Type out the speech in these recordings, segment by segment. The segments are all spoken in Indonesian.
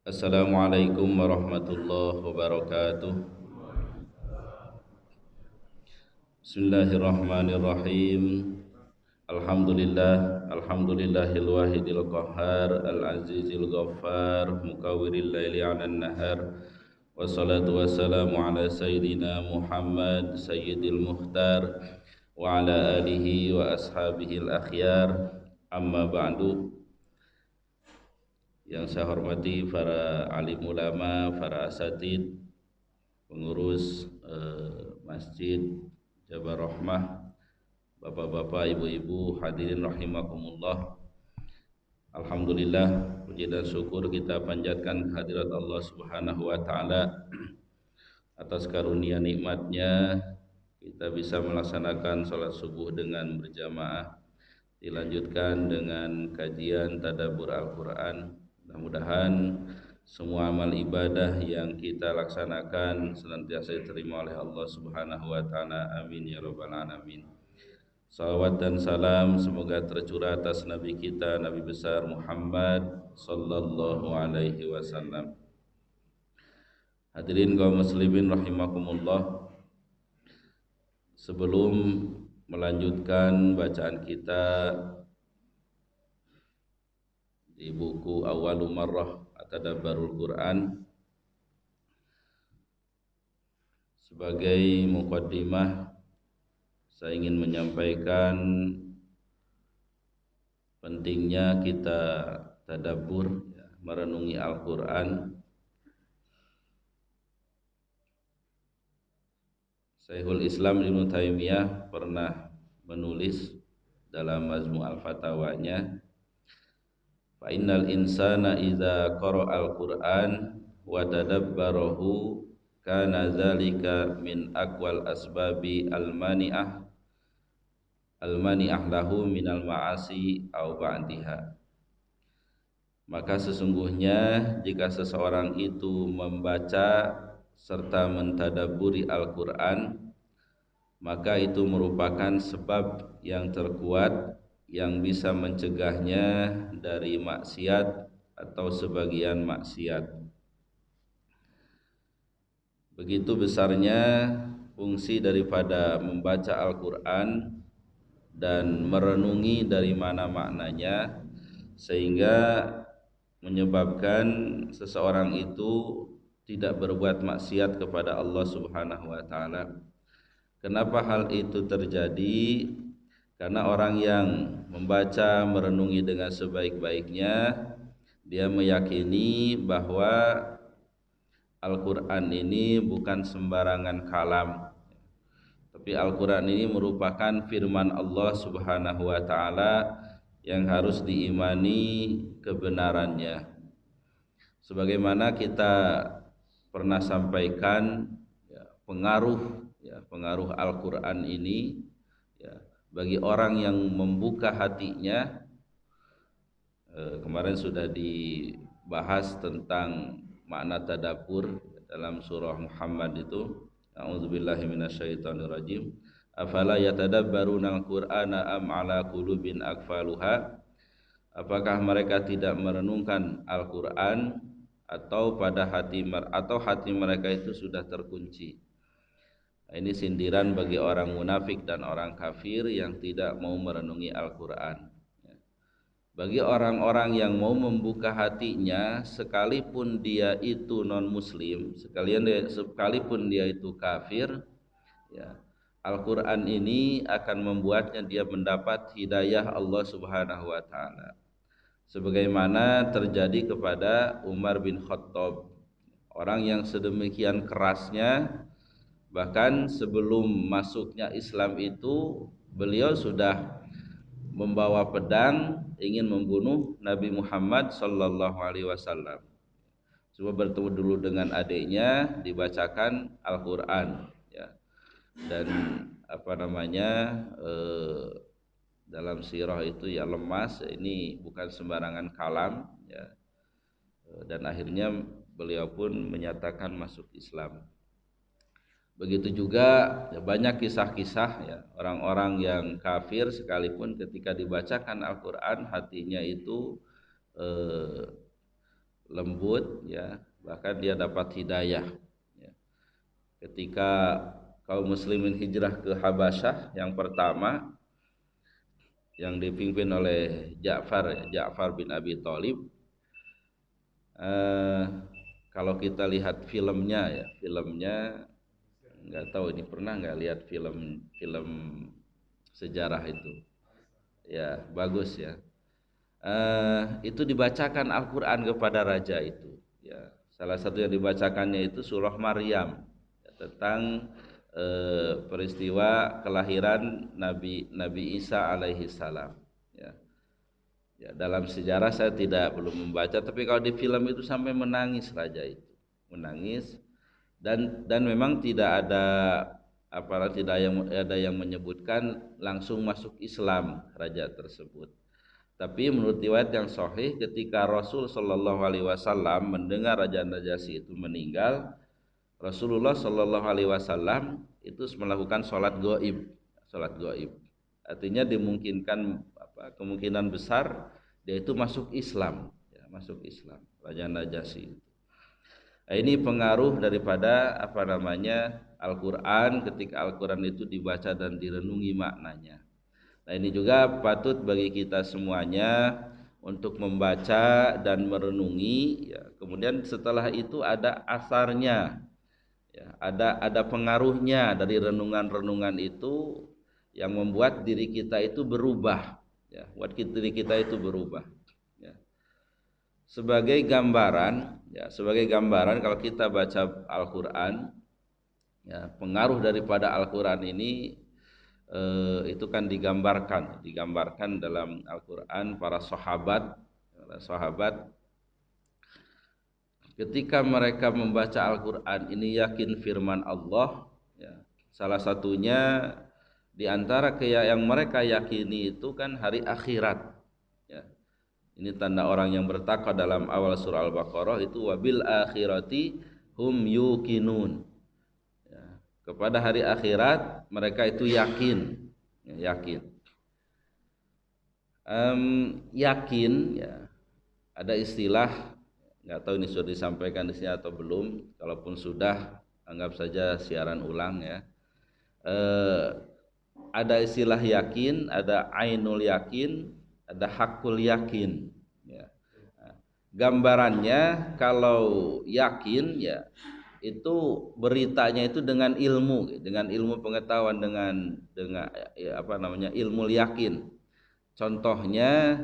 Assalamualaikum warahmatullahi wabarakatuh. Bismillahirrahmanirrahim. Alhamdulillahil wahidil qahhar al-azizil ghaffar mukawwiril laili 'alan nahar. Wassalatu wassalamu ala sayyidina Muhammad sayyidil mukhtar wa ala alihi wa ashabihil akhyar. Amma ba'du. Yang saya hormati para alim ulama, para asatid, pengurus Masjid Jabar Rahmah, bapak-bapak, ibu-ibu, hadirin rahimakumullah. Alhamdulillah, puji dan syukur kita panjatkan kehadirat Allah Subhanahu wa taala atas karunia nikmatnya kita bisa melaksanakan salat subuh dengan berjamaah, dilanjutkan dengan kajian tadabbur Al-Qur'an. Mudah-mudahan semua amal ibadah yang kita laksanakan senantiasa diterima oleh Allah Subhanahu wa taala. Amin ya rabbal alamin. Salawat dan salam semoga tercurah atas nabi kita, Nabi besar Muhammad sallallahu alaihi wasallam. Hadirin kaum muslimin rahimakumullah. Sebelum melanjutkan bacaan kita di buku Awwalu Marrah Tadabburul Quran, sebagai muqaddimah saya ingin menyampaikan pentingnya kita tadabbur, merenungi Al-Quran. Syekhul Islam Ibnu Taimiyah pernah menulis dalam Majmu' al-Fatawanya, fa innal insana idza qara'al Qur'an wa tadabbarahu kana zalika min aqwal asbabi al-mani'ah lahu minal ma'asi au ba'diha. Maka sesungguhnya jika seseorang itu membaca serta mentadabburi Al-Qur'an, maka itu merupakan sebab yang terkuat yang bisa mencegahnya dari maksiat atau sebagian maksiat. Begitu besarnya fungsi daripada membaca Al-Quran dan merenungi dari mana maknanya, sehingga menyebabkan seseorang itu tidak berbuat maksiat kepada Allah Subhanahu wa taala. Kenapa hal itu terjadi? Karena orang yang membaca, merenungi dengan sebaik-baiknya, dia meyakini bahwa Al-Quran ini bukan sembarangan kalam, tapi Al-Quran ini merupakan firman Allah Subhanahu wa ta'ala yang harus diimani kebenarannya. Sebagaimana kita pernah sampaikan, pengaruh Al-Quran ini bagi orang yang membuka hatinya. Kemarin sudah dibahas tentang makna tadabbur dalam surah Muhammad itu, a'udzubillahi minasyaitonirrajim, afala yatadabbaruna al-qur'ana am ala qulubin aqfaluha, apakah mereka tidak merenungkan Al-Qur'an atau hati mereka itu sudah terkunci. Ini sindiran bagi orang munafik dan orang kafir yang tidak mau merenungi Al-Quran. Bagi orang-orang yang mau membuka hatinya, sekalipun dia itu non-muslim, sekalipun dia itu kafir, Al-Quran ini akan membuatnya dia mendapat hidayah Allah Subhanahu wa ta'ala. Sebagaimana terjadi kepada Umar bin Khattab, orang yang sedemikian kerasnya. Bahkan sebelum masuknya Islam itu, beliau sudah membawa pedang ingin membunuh Nabi Muhammad sallallahu alaihi wasallam. Coba bertemu dulu dengan adiknya, dibacakan Al-Qur'an, Dan dalam sirah itu lemas, ini bukan sembarangan kalam, Dan akhirnya beliau pun menyatakan masuk Islam. Begitu juga banyak kisah-kisah orang-orang yang kafir sekalipun ketika dibacakan Al-Quran hatinya itu lembut, ya, bahkan dia dapat hidayah. Ya. Ketika kaum muslimin hijrah ke Habasyah yang pertama yang dipimpin oleh Ja'far bin Abi Thalib, kalau kita lihat filmnya, ya, filmnya nggak tahu ini pernah nggak lihat film sejarah itu, ya bagus ya. Itu dibacakan Al-Quran kepada raja itu, ya. Salah satu yang dibacakannya itu surah Maryam, ya, tentang peristiwa kelahiran Nabi Isa alaihi salam, ya. Ya, dalam sejarah saya belum membaca, tapi kalau di film itu sampai menangis raja itu, menangis, dan memang tidak ada tidak ada yang menyebutkan langsung masuk Islam raja tersebut. Tapi menurut riwayat yang sahih, ketika Rasul Shallallahu Alaihi Wasallam mendengar Raja Najasyi itu meninggal, Rasulullah Shallallahu Alaihi Wasallam itu melakukan sholat gaib. Sholat gaib artinya dimungkinkan kemungkinan besar dia itu masuk Islam, ya, masuk Islam Raja Najasyi. Nah, ini pengaruh daripada Al-Quran, ketika Al-Quran itu dibaca dan direnungi maknanya. Nah, ini juga patut bagi kita semuanya untuk membaca dan merenungi, ya. Kemudian setelah itu ada asarnya, ya, ada pengaruhnya dari renungan-renungan itu yang membuat diri kita itu berubah, ya, buat diri kita itu berubah, ya. Sebagai gambaran kalau kita baca Al-Quran, ya, pengaruh daripada Al-Quran ini itu kan digambarkan dalam Al-Quran. Para sahabat ketika mereka membaca Al-Quran ini yakin firman Allah, ya. Salah satunya di antara yang mereka yakini itu kan hari akhirat, ya. Ini tanda orang yang bertakwa dalam awal surah Al-Baqarah itu wabil akhirati hum yuqinun. Kepada hari akhirat mereka itu yakin, yakin, ya. Ada istilah, nggak tahu ini sudah disampaikan di sini atau belum. Kalaupun sudah, anggap saja siaran ulang, ya. Ada istilah yakin, ada ainul yakin, ada hakul yakin, ya. Gambarannya kalau yakin, ya, itu beritanya itu dengan ilmu pengetahuan, dengan ya, ilmu yakin. Contohnya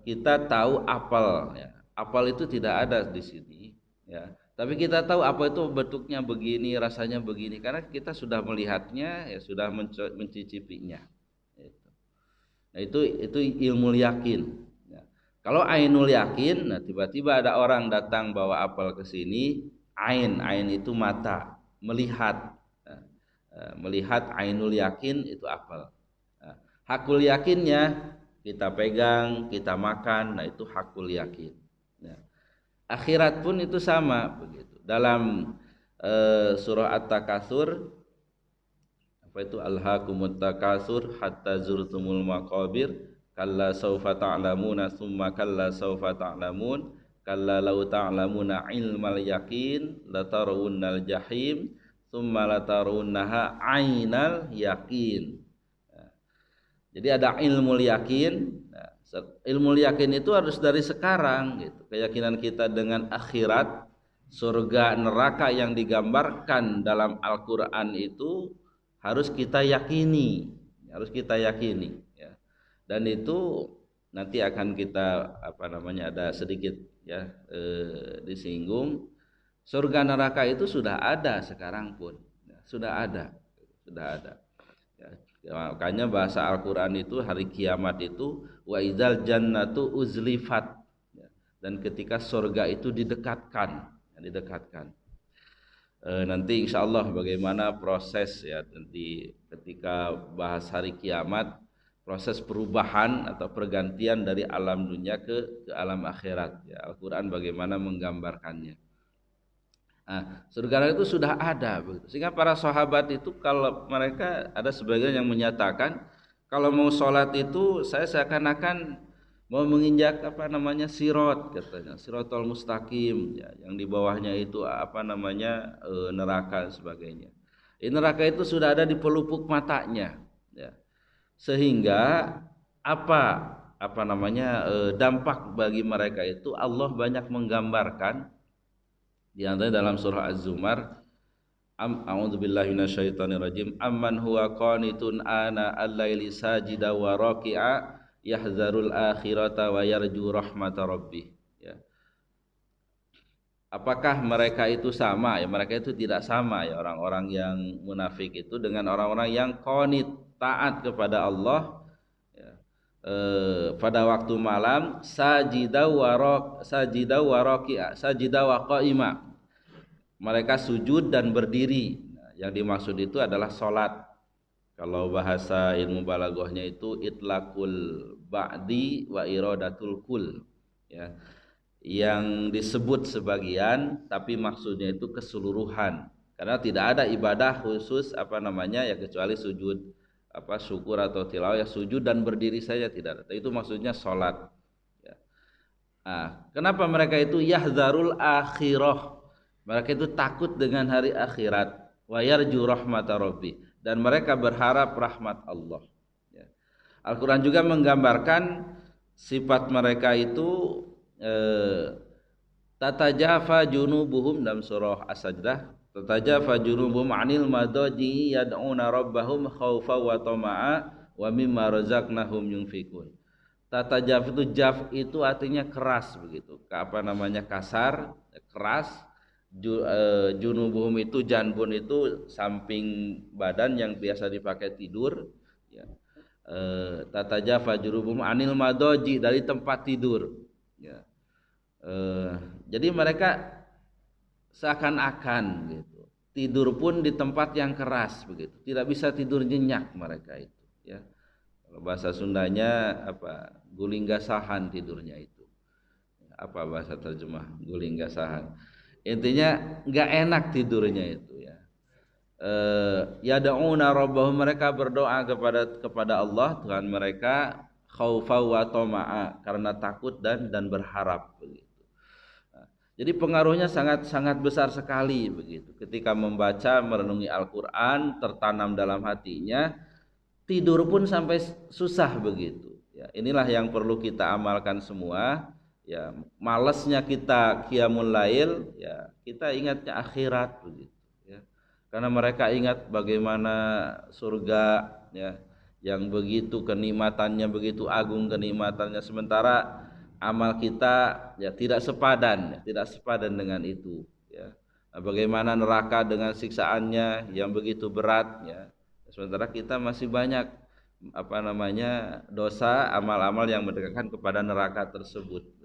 kita tahu apel, ya. Apel itu tidak ada di sini, ya. Tapi kita tahu apa itu bentuknya begini, rasanya begini, karena kita sudah melihatnya, ya, sudah mencicipinya. Nah, itu ilmu yakin. Kalau ainul yakin, nah tiba-tiba ada orang datang bawa apel ke sini, ain itu mata, melihat, melihat ainul yakin itu apel. Hakul yakinnya kita pegang, kita makan, nah itu hakul yakin. Nah, akhirat pun itu sama begitu. Dalam surah At-Takatsur, apa itu alhaakumut takatsur hatta zurtumul maqabir kalla saufa ta'lamuna tsumma kalla saufa ta'lamun kalla law ta'lamuna ilmal yaqin latarawunnal jahim tsumma latarawunnaha ainal yaqin. Jadi ada ilmu yakin. Ilmu yakin itu harus dari sekarang, gitu. Keyakinan kita dengan akhirat, surga neraka yang digambarkan dalam Al-Qur'an itu harus kita yakini, ya. Dan itu nanti akan kita ada sedikit, ya, disinggung. Surga neraka itu sudah ada sekarang pun, ya, sudah ada, ya. Makanya bahasa Al-Quran itu hari kiamat itu wa idzal jannatu uzlifat, ya. Dan ketika surga itu didekatkan. Nanti insya Allah bagaimana proses, ya, nanti ketika bahas hari kiamat, proses perubahan atau pergantian dari alam dunia ke alam akhirat, ya. Al-Quran bagaimana menggambarkannya. Nah, surga itu sudah ada, sehingga para sahabat itu kalau mereka ada sebagian yang menyatakan kalau mau sholat itu saya seakan-akan mau menginjak apa namanya sirot katanya, sirotol mustaqim ya, yang di bawahnya itu apa namanya neraka dan sebagainya. Neraka itu sudah ada di pelupuk matanya ya. Sehingga apa apa namanya dampak bagi mereka itu Allah banyak menggambarkan di antaranya dalam surah Az-Zumar. A'udzubillahi minasyaitonirrajim. Amman huwa qanitun ana al-laili sajida wa raki'a yahzarul akhirata wa yarju rahmata rabbih. Ya. Apakah mereka itu sama ya? Mereka itu tidak sama ya, orang-orang yang munafik itu dengan orang-orang yang qanit, taat kepada Allah ya. Pada waktu malam sajida wa raki'a, sajida wa qa'ima. Mereka sujud dan berdiri. Nah, yang dimaksud itu adalah sholat. Kalau bahasa ilmu balaghahnya itu itlaqul ba'di wa iradatul kul ya. Yang disebut sebagian tapi maksudnya itu keseluruhan. Karena tidak ada ibadah khusus apa namanya ya kecuali sujud apa syukur atau tilawah ya, sujud dan berdiri saja tidak ada. Itu maksudnya sholat ya. Nah, kenapa mereka itu yahzarul akhirah? Mereka itu takut dengan hari akhirat, wa yarju rahmata rabbi, dan mereka berharap rahmat Allah. Ya. Al-Quran juga menggambarkan sifat mereka itu tatajafa junubuhum dalam surah As-Sajdah, tatajafa junubuhum anil madaji yad'una rabbahum khaufa wa tama'a wa mimma razaqnahum yunfikun. Tatajaf itu jaf itu artinya keras begitu. Apa namanya kasar, keras. Junubuhum itu janbun itu samping badan yang biasa dipakai tidur ya. Tatajafa junubuhum anil madoji dari tempat tidur ya. Jadi mereka seakan-akan gitu tidur pun di tempat yang keras begitu, tidak bisa tidur nyenyak mereka itu ya. Kalau bahasa Sundanya apa, guling gasahan tidurnya itu. Apa bahasa terjemah guling gasahan? Intinya nggak enak tidurnya itu ya. Yad'una rabbahum, mereka berdoa kepada Allah Tuhan mereka, khaufa wa tama'a, karena takut dan berharap begitu. Nah, jadi pengaruhnya sangat besar sekali begitu. Ketika membaca merenungi Al-Qur'an tertanam dalam hatinya, tidur pun sampai susah begitu. Ya, inilah yang perlu kita amalkan semua. Ya, malasnya kita qiyamul lail, ya kita ingatnya akhirat begitu ya. Karena mereka ingat bagaimana surga ya, yang begitu kenikmatannya, begitu agung kenikmatannya, sementara amal kita ya tidak sepadan dengan itu ya. Nah, bagaimana neraka dengan siksaannya yang begitu berat ya, sementara kita masih banyak apa namanya dosa, amal-amal yang mendekatkan kepada neraka tersebut.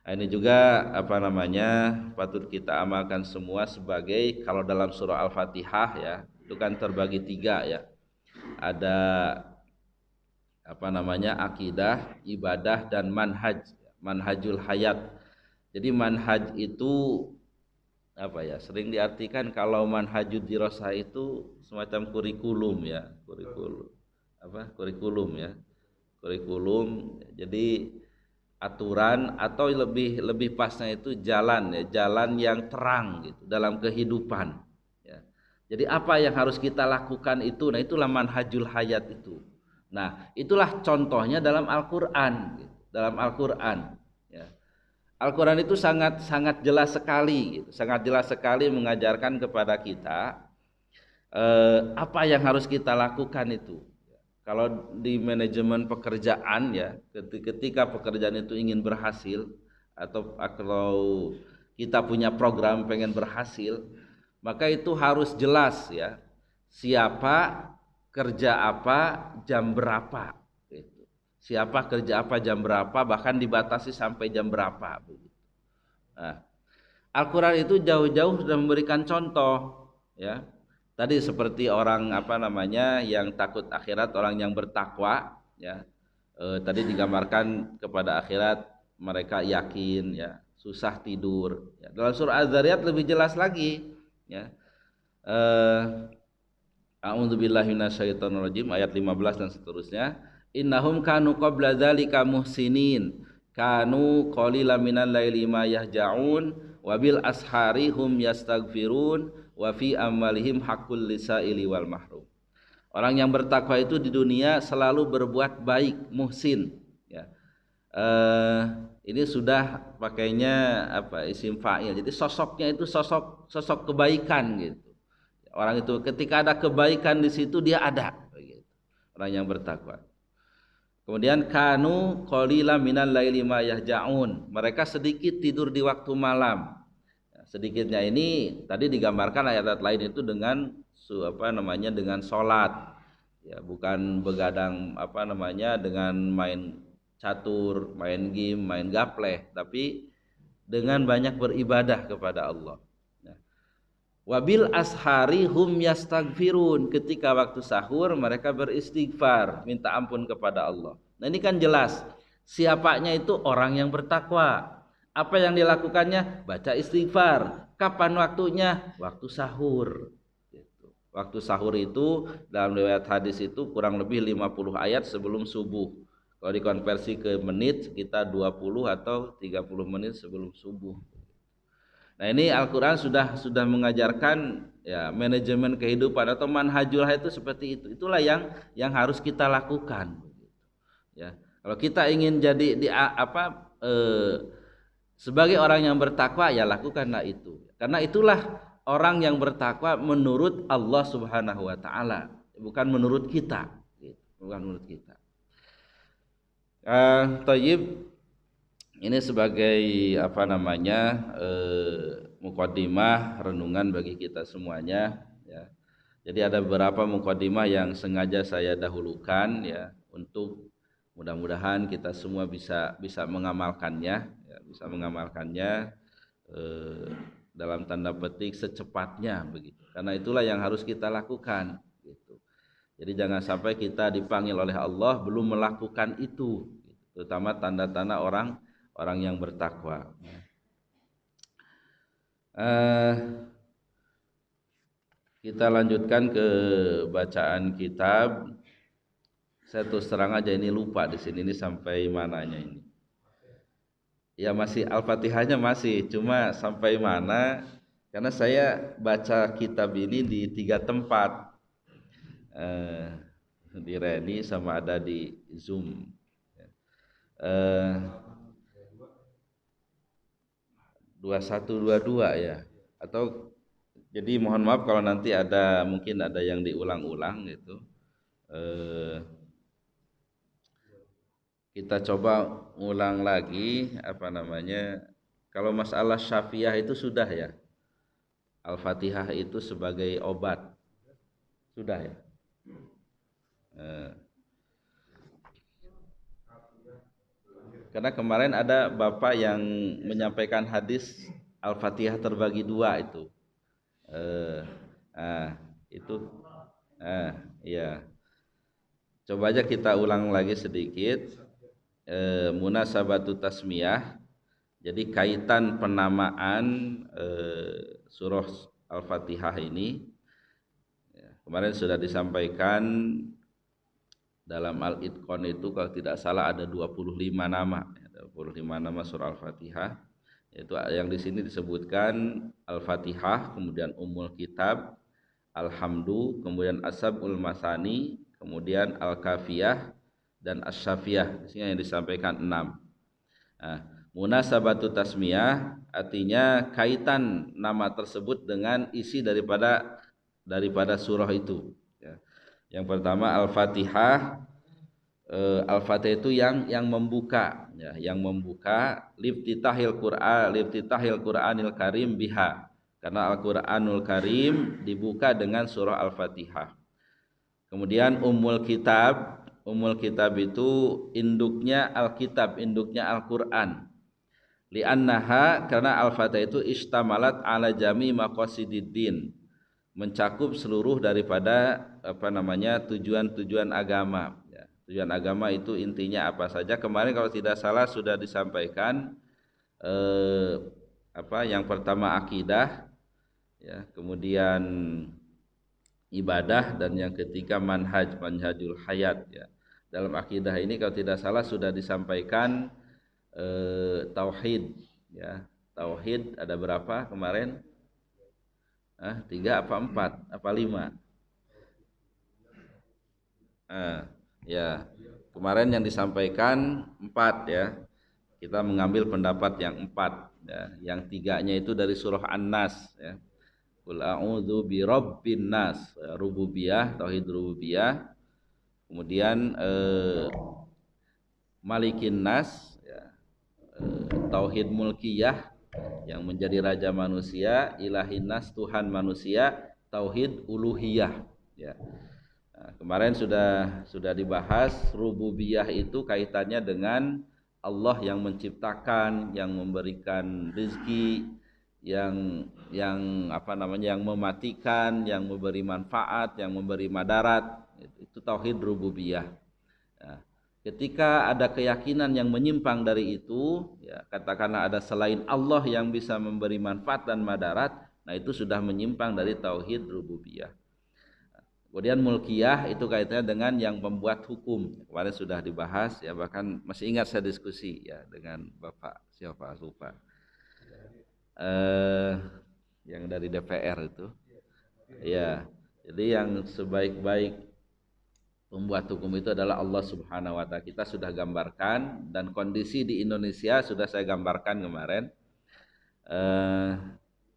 Ini juga apa namanya patut kita amalkan semua sebagai, kalau dalam surah Al-Fatihah ya itu kan terbagi 3 ya. Ada apa namanya akidah, ibadah dan manhaj, manhajul hayat. Jadi manhaj itu apa ya, sering diartikan kalau manhajud dirasah itu semacam kurikulum ya, kurikulum ya. Kurikulum jadi aturan atau lebih pasnya itu jalan ya, jalan yang terang gitu dalam kehidupan ya. Jadi apa yang harus kita lakukan itu, nah itulah manhajul hayat itu. Nah itulah contohnya dalam Al-Qur'an gitu. Dalam Al-Qur'an ya. Al-Qur'an itu sangat jelas sekali gitu. Sangat jelas sekali mengajarkan kepada kita apa yang harus kita lakukan itu. Kalau di manajemen pekerjaan ya, ketika pekerjaan itu ingin berhasil, atau kalau kita punya program pengen berhasil, maka itu harus jelas ya, siapa kerja apa jam berapa gitu. Siapa kerja apa jam berapa, bahkan dibatasi sampai jam berapa begitu. Nah, Al-Qur'an itu jauh-jauh sudah memberikan contoh ya. Tadi seperti orang apa namanya yang takut akhirat, orang yang bertakwa ya. Tadi digambarkan kepada akhirat mereka yakin ya, susah tidur ya. Dalam surah Az-Zariyat lebih jelas lagi ya. A'udzubillahi minasyaitonirrajim ayat 15 dan seterusnya. innahum kanu qabla dzalika muhsinin kanu qalilan minal laili ma yahja'un wa bil ashari hum yastaghfirun wa fi amwalihim haqqul lisaili wal mahrum. Orang yang bertakwa itu di dunia selalu berbuat baik, muhsin, ya. Ini sudah pakainya apa, isim fa'il. Jadi sosoknya itu sosok kebaikan gitu. Orang itu ketika ada kebaikan di situ dia ada begitu. Orang yang bertakwa. Kemudian kanu qalilan minal laili ma yahja'un. Mereka sedikit tidur di waktu malam. Sedikitnya ini tadi digambarkan ayat-ayat lain itu dengan dengan sholat, ya, bukan begadang dengan main catur, main game, main gapleh, tapi dengan banyak beribadah kepada Allah. Wabil ashari hum yastaghfirun, ketika waktu sahur mereka beristighfar, minta ampun kepada Allah. Nah ini kan jelas siapanya itu orang yang bertakwa. Apa yang dilakukannya? Baca istighfar. Kapan waktunya? Waktu sahur. Waktu sahur itu dalam riwayat hadis itu kurang lebih 50 ayat sebelum subuh. Kalau dikonversi ke menit sekitar 20 atau 30 menit sebelum subuh. Nah ini Al-Quran sudah mengajarkan ya manajemen kehidupan atau manhajul hayat itu seperti itu. Itulah yang harus kita lakukan. Ya, kalau kita ingin jadi sebagai orang yang bertakwa, ya lakukanlah itu. Karena itulah orang yang bertakwa menurut Allah Subhanahu wa taala, bukan menurut kita, bukan menurut kita. Thayyib, ini sebagai muqaddimah renungan bagi kita semuanya, ya. Jadi ada beberapa muqaddimah yang sengaja saya dahulukan, ya, untuk mudah-mudahan kita semua bisa mengamalkannya, ya, dalam tanda petik secepatnya begitu. Karena itulah yang harus kita lakukan gitu. Jadi jangan sampai kita dipanggil oleh Allah belum melakukan itu, gitu. Terutama tanda-tanda orang yang bertakwa. Kita lanjutkan ke bacaan kitab. Saya terus terang aja ini lupa di sini ini sampai mananya ini. Ya masih Al-Fatihahnya masih, cuma sampai mana? Karena saya baca kitab ini di 3 tempat, di Reni sama ada di Zoom. 2122 ya. Atau jadi mohon maaf kalau nanti mungkin ada yang diulang-ulang gitu. Kita coba ulang lagi kalau masalah syafiah itu sudah ya, Al-Fatihah itu sebagai obat sudah ya. Karena kemarin ada bapak yang menyampaikan hadis Al-Fatihah terbagi 2 itu. Iya. Coba aja kita ulang lagi sedikit. Munasabatu tasmiyah, jadi kaitan penamaan surah Al-Fatihah ini, ya, kemarin sudah disampaikan dalam Al-Itqan itu kalau tidak salah ada 25 nama, 25 nama surah Al-Fatihah. Yaitu yang di sini disebutkan Al-Fatihah, kemudian Ummul Kitab, Alhamdu, kemudian As-Sab'ul Masani, kemudian Al-Kafiyah dan Asy-Syafiyah. Di sini yang disampaikan 6. Munasabatu tasmiyah artinya kaitan nama tersebut dengan isi daripada surah itu, ya. Yang pertama Al-Fatihah. Al-Fatihah itu yang membuka, ya, yang membuka liftitahil Qur'anil Karim biha. Karena Al-Qur'anul Karim dibuka dengan surah Al-Fatihah. Kemudian Ummul Kitab itu induknya Alkitab, induknya Al-Quran. Li'annaha, karena Al-Fatihah itu istamalat ala jami maqasididdin, mencakup seluruh daripada tujuan-tujuan agama, ya. Tujuan agama itu intinya apa saja. Kemarin kalau tidak salah sudah disampaikan yang pertama akidah, ya, kemudian ibadah, dan yang ketiga manhajul hayat, ya. dalam akidah ini kalau tidak salah sudah disampaikan tauhid ya. Tauhid ada berapa kemarin? 3 apa 4 apa 5? Ya. Kemarin yang disampaikan 4 ya. Kita mengambil pendapat yang 4 ya. Yang 3-nya itu dari surah An-Nas ya. Qul a'udzu birabbin nas, rububiyah, tauhid rububiyah. Kemudian malikin nas ya. Tauhid mulkiyah yang menjadi raja manusia, ilahin nas, Tuhan manusia, tauhid uluhiyah ya. Nah, kemarin sudah dibahas rububiyah itu kaitannya dengan Allah yang menciptakan, yang memberikan rezeki, yang apa namanya, yang mematikan, yang memberi manfaat, yang memberi madarat. Itu tauhid rububiyah. Nah, ketika ada keyakinan yang menyimpang dari itu, ya, katakanlah ada selain Allah yang bisa memberi manfaat dan madarat, nah itu sudah menyimpang dari tauhid rububiyah. Kemudian mulkiyah itu kaitannya dengan yang membuat hukum. Kemarin sudah dibahas ya, bahkan masih ingat saya diskusi ya dengan Bapak siapa lupa. Yang dari DPR itu. Ya. Jadi yang sebaik-baik pembuat hukum itu adalah Allah Subhanahu wa taala. Kita sudah gambarkan dan kondisi di Indonesia sudah saya gambarkan kemarin.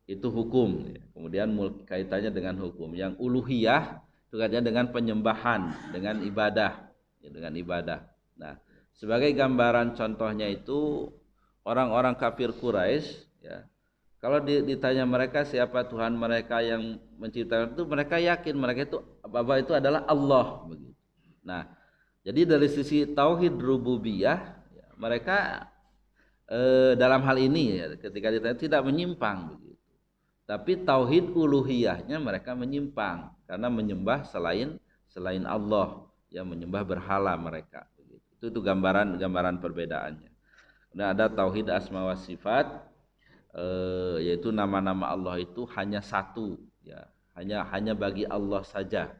Itu hukum. Kemudian kaitannya dengan hukum. Yang uluhiyah itu kaitannya dengan penyembahan, dengan ibadah, ya, dengan ibadah. Nah, sebagai gambaran contohnya itu orang-orang kafir Quraisy, ya, kalau ditanya mereka siapa Tuhan mereka yang menciptakan itu, mereka yakin mereka itu bahwa itu adalah Allah begitu. Nah, jadi dari sisi tauhid rububiyah, ya, mereka dalam hal ini ya, ketika ditanya tidak menyimpang begitu. Tapi tauhid uluhiyahnya mereka menyimpang karena menyembah selain Allah, yang menyembah berhala mereka begitu. Itu gambaran perbedaannya. Kemudian ada tauhid asma wa sifat, yaitu nama-nama Allah itu hanya satu ya, hanya bagi Allah saja.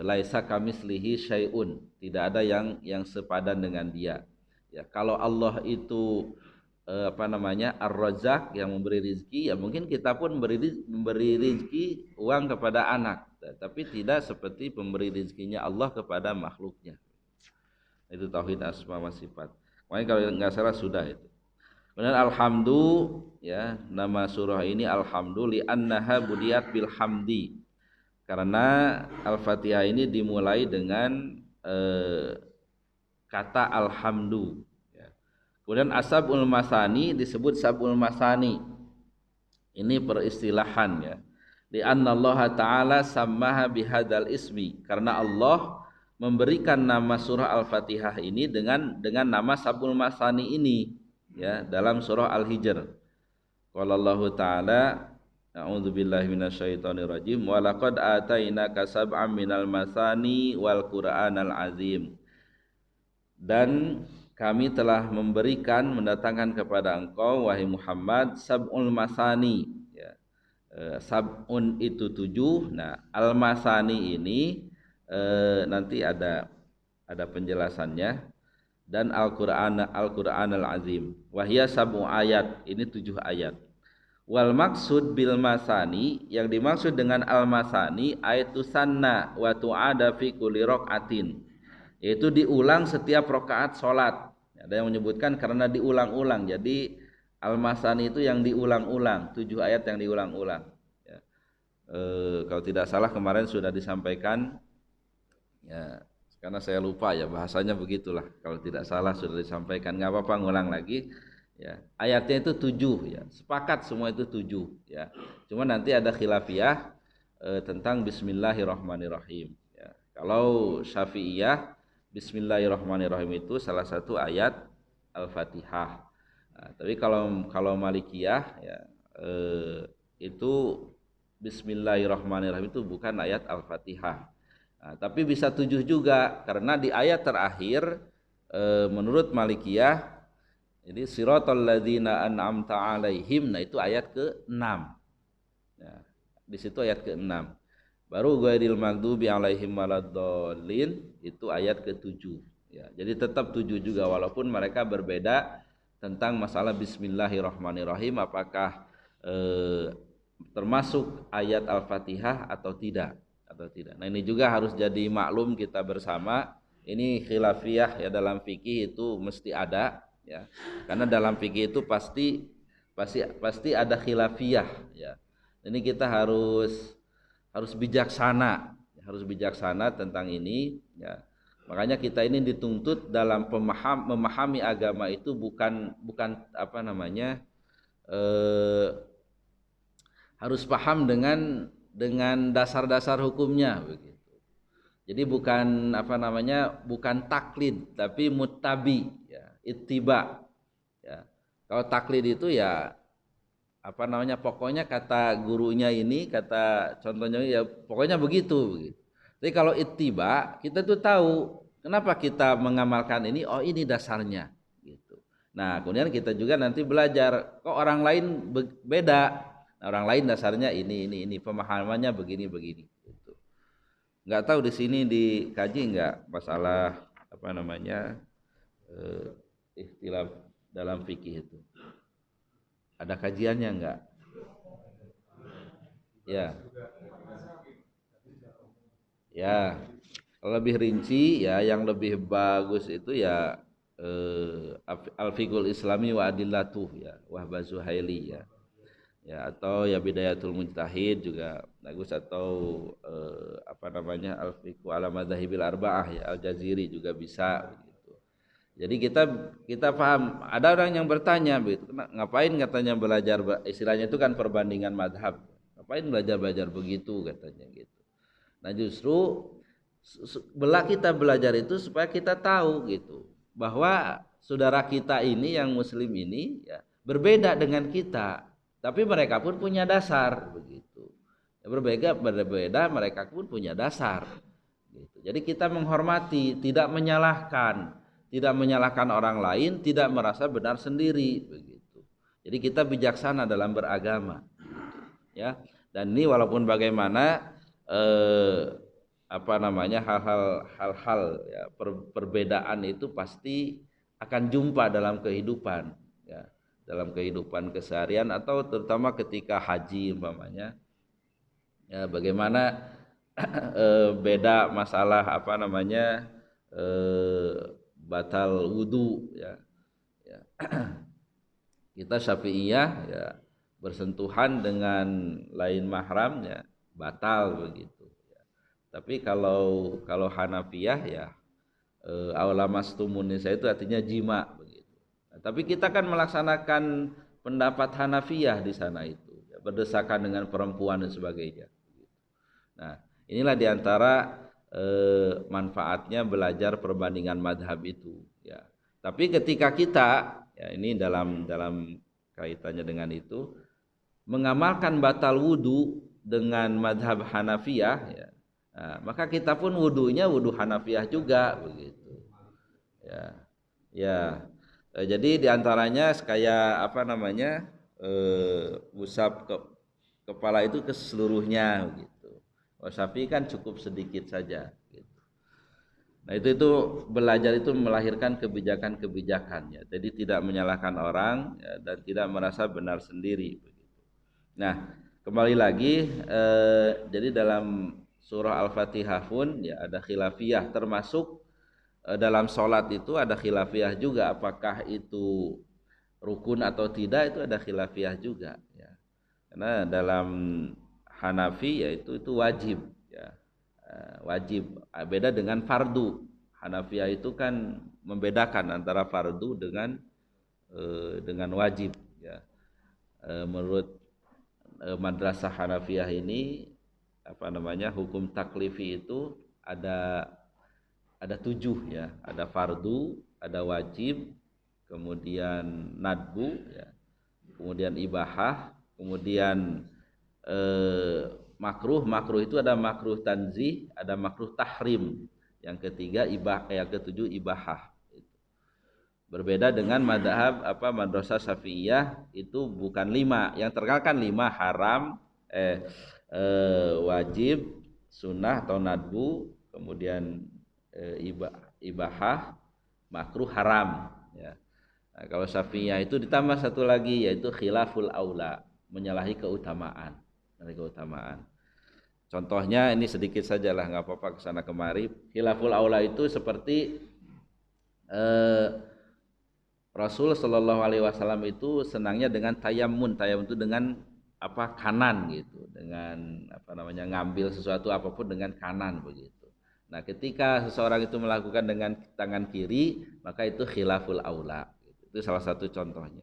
Laisa kamislihi syai'un, tidak ada yang sepadan dengan dia. Ya, kalau Allah itu Ar-Razzaq yang memberi rizki, ya mungkin kita pun memberi rizki uang kepada anak, tapi tidak seperti pemberi rizkinya Allah kepada makhluknya. Itu tauhid asma wa sifat. Makanya kalau nggak salah sudah itu. Kemudian alhamdu, ya, nama surah ini alhamdu li'annaha budiyat bil hamdi. Karena Al-Fatihah ini dimulai dengan kata alhamdu. Kemudian asabul masani disebut sabul masani. Ini peristilahan ya. Di anna Allah Ta'ala sammaha bihadzal ismi, karena Allah memberikan nama surah Al-Fatihah ini dengan nama sabul masani ini ya, dalam surah Al-Hijr. Qala Allah Ta'ala a'udzubillahi minasyaitonirrajim wa laqad atainaka sab'am minal masani wal qur'anal azim. Dan kami telah mendatangkan kepada engkau wahai Muhammad sab'ul masani ya. Sab'un itu 7. Nah, al-masani ini nanti ada penjelasannya. Dan Al-Qur'an al-Azim wahya sab'u ayat, ini 7 ayat. Wal maksud bil masani, yang dimaksud dengan al-masani ayatu sanna wa tu'ada fi kulli raqatin, yaitu diulang setiap rakaat salat. Ada yang menyebutkan karena diulang-ulang. Jadi al-masani itu yang diulang-ulang, 7 ayat yang diulang-ulang. Ya. Kalau tidak salah kemarin sudah disampaikan. Ya, karena saya lupa ya bahasanya begitulah. Kalau tidak salah sudah disampaikan. Nggak apa-apa ngulang lagi. Ya. Ayatnya itu 7 ya. Sepakat semua itu 7 ya. Cuma nanti ada khilafiyah tentang Bismillahirrahmanirrahim. Ya. Kalau Syafi'iyah, Bismillahirrahmanirrahim itu salah satu ayat Al-Fatihah. Nah, tapi kalau Malikiyah ya, itu Bismillahirrahmanirrahim itu bukan ayat Al-Fatihah. Nah, tapi bisa 7 juga karena di ayat terakhir menurut Malikiyah jadi siratal ladzina an'amta alaihim, nah itu ayat ke-6. Ya, di situ ayat ke-6. Baru ghairil maghdubi alaihim waladdallin itu ayat ke-7 ya. Jadi tetap 7 juga walaupun mereka berbeda tentang masalah bismillahirrahmanirrahim apakah termasuk ayat Al-Fatihah atau tidak Nah, ini juga harus jadi maklum kita bersama. Ini khilafiyah ya, dalam fikih itu mesti ada ya. Karena dalam fikih itu pasti ada khilafiyah ya. Ini kita harus bijaksana tentang ini ya. Makanya kita ini dituntut dalam memahami agama itu bukan apa namanya harus paham dengan dasar-dasar hukumnya begitu. Jadi bukan apa namanya bukan taklid tapi muttabi ya, ittiba ya. Kalau taklid itu ya apa namanya pokoknya kata gurunya ini, kata contohnya ya pokoknya begitu. Tapi kalau ittiba kita tuh tahu kenapa kita mengamalkan ini, oh ini dasarnya gitu. Nah, kemudian kita juga nanti belajar kok orang lain beda. Nah, orang lain dasarnya ini pemahamannya begini gitu. Nggak tahu di sini dikaji nggak masalah apa namanya ikhtilaf dalam fikih itu. Ada kajiannya enggak? Ya. Ya. Kalau lebih rinci ya yang lebih bagus itu ya Al-Fiqhul Islami wa Adillatuh ya, Wahbah Zuhaili ya. Ya atau ya Bidayatul Mujtahid juga bagus atau apa namanya Al-Fiqhu ala Madzahibil Arba'ah ya Al-Jaziri juga bisa gitu. Jadi kita paham. Ada orang yang bertanya begitu, ngapain katanya belajar istilahnya itu kan perbandingan madhab. Ngapain belajar begitu katanya gitu. Nah justru kita belajar itu supaya kita tahu gitu bahwa saudara kita ini yang muslim ini ya berbeda dengan kita. Tapi mereka pun punya dasar begitu. Ya, berbeda mereka pun punya dasar. Gitu. Jadi kita menghormati, tidak menyalahkan orang lain, tidak merasa benar sendiri begitu. Jadi kita bijaksana dalam beragama. Gitu. Ya. Dan ini walaupun bagaimana apa namanya hal-hal ya, perbedaan itu pasti akan jumpa dalam kehidupan. Ya. Dalam kehidupan keseharian atau terutama ketika haji umpamanya ya bagaimana beda masalah apa namanya batal wudu ya, ya. Kita Syafi'iyah ya bersentuhan dengan lain mahram ya batal begitu ya. Tapi kalau Hanafiyah ya awlamastumun nisa itu artinya jima. Tapi kita kan melaksanakan pendapat Hanafiyah di sana itu, ya, berdesakan dengan perempuan dan sebagainya. Nah, inilah diantara manfaatnya belajar perbandingan madhab itu. Ya. Tapi ketika kita, ya ini dalam kaitannya dengan itu, mengamalkan batal wudu dengan madhab Hanafiyah, ya, nah, maka kita pun wudunya wudu Hanafiyah juga, begitu. Ya. Jadi diantaranya kayak apa namanya usap kepala itu ke seluruhnya gitu. Syafi'i kan cukup sedikit saja gitu. Nah itu belajar itu melahirkan kebijakan ya. Jadi tidak menyalahkan orang ya, dan tidak merasa benar sendiri begitu. Nah kembali lagi jadi dalam surah Al-Fatihah pun ya ada khilafiyah termasuk dalam sholat itu ada khilafiyah juga apakah itu rukun atau tidak itu ada khilafiyah juga ya. Karena dalam Hanafi yaitu itu wajib ya. Wajib beda dengan fardu. Hanafiyah itu kan membedakan antara fardu dengan wajib ya. Menurut madrasah Hanafiyah ini apa namanya hukum taklifi itu ada 7 ya, ada fardu, ada wajib, kemudian nadbu ya, kemudian ibahah, kemudian makruh itu ada makruh tanzih, ada makruh tahrim, yang ketiga yang ketujuh ibahah. Berbeda dengan madhab madrasah Syafi'iyah itu bukan 5, yang terkenal kan 5 haram, wajib, sunnah atau nadbu, kemudian ibahah, makruh, haram ya. Nah, kalau Syafi'iyah itu ditambah satu lagi yaitu khilaful aula, menyalahi keutamaan. Contohnya ini sedikit sajalah, nggak apa-apa kesana kemari. Khilaful aula itu seperti Rasul Shallallahu Alaihi Wasallam itu senangnya dengan tayamun. Tayamun itu dengan apa, kanan gitu, dengan apa namanya, ngambil sesuatu apapun dengan kanan begitu. Nah, ketika seseorang itu melakukan dengan tangan kiri, maka itu khilaful aula. Itu salah satu contohnya.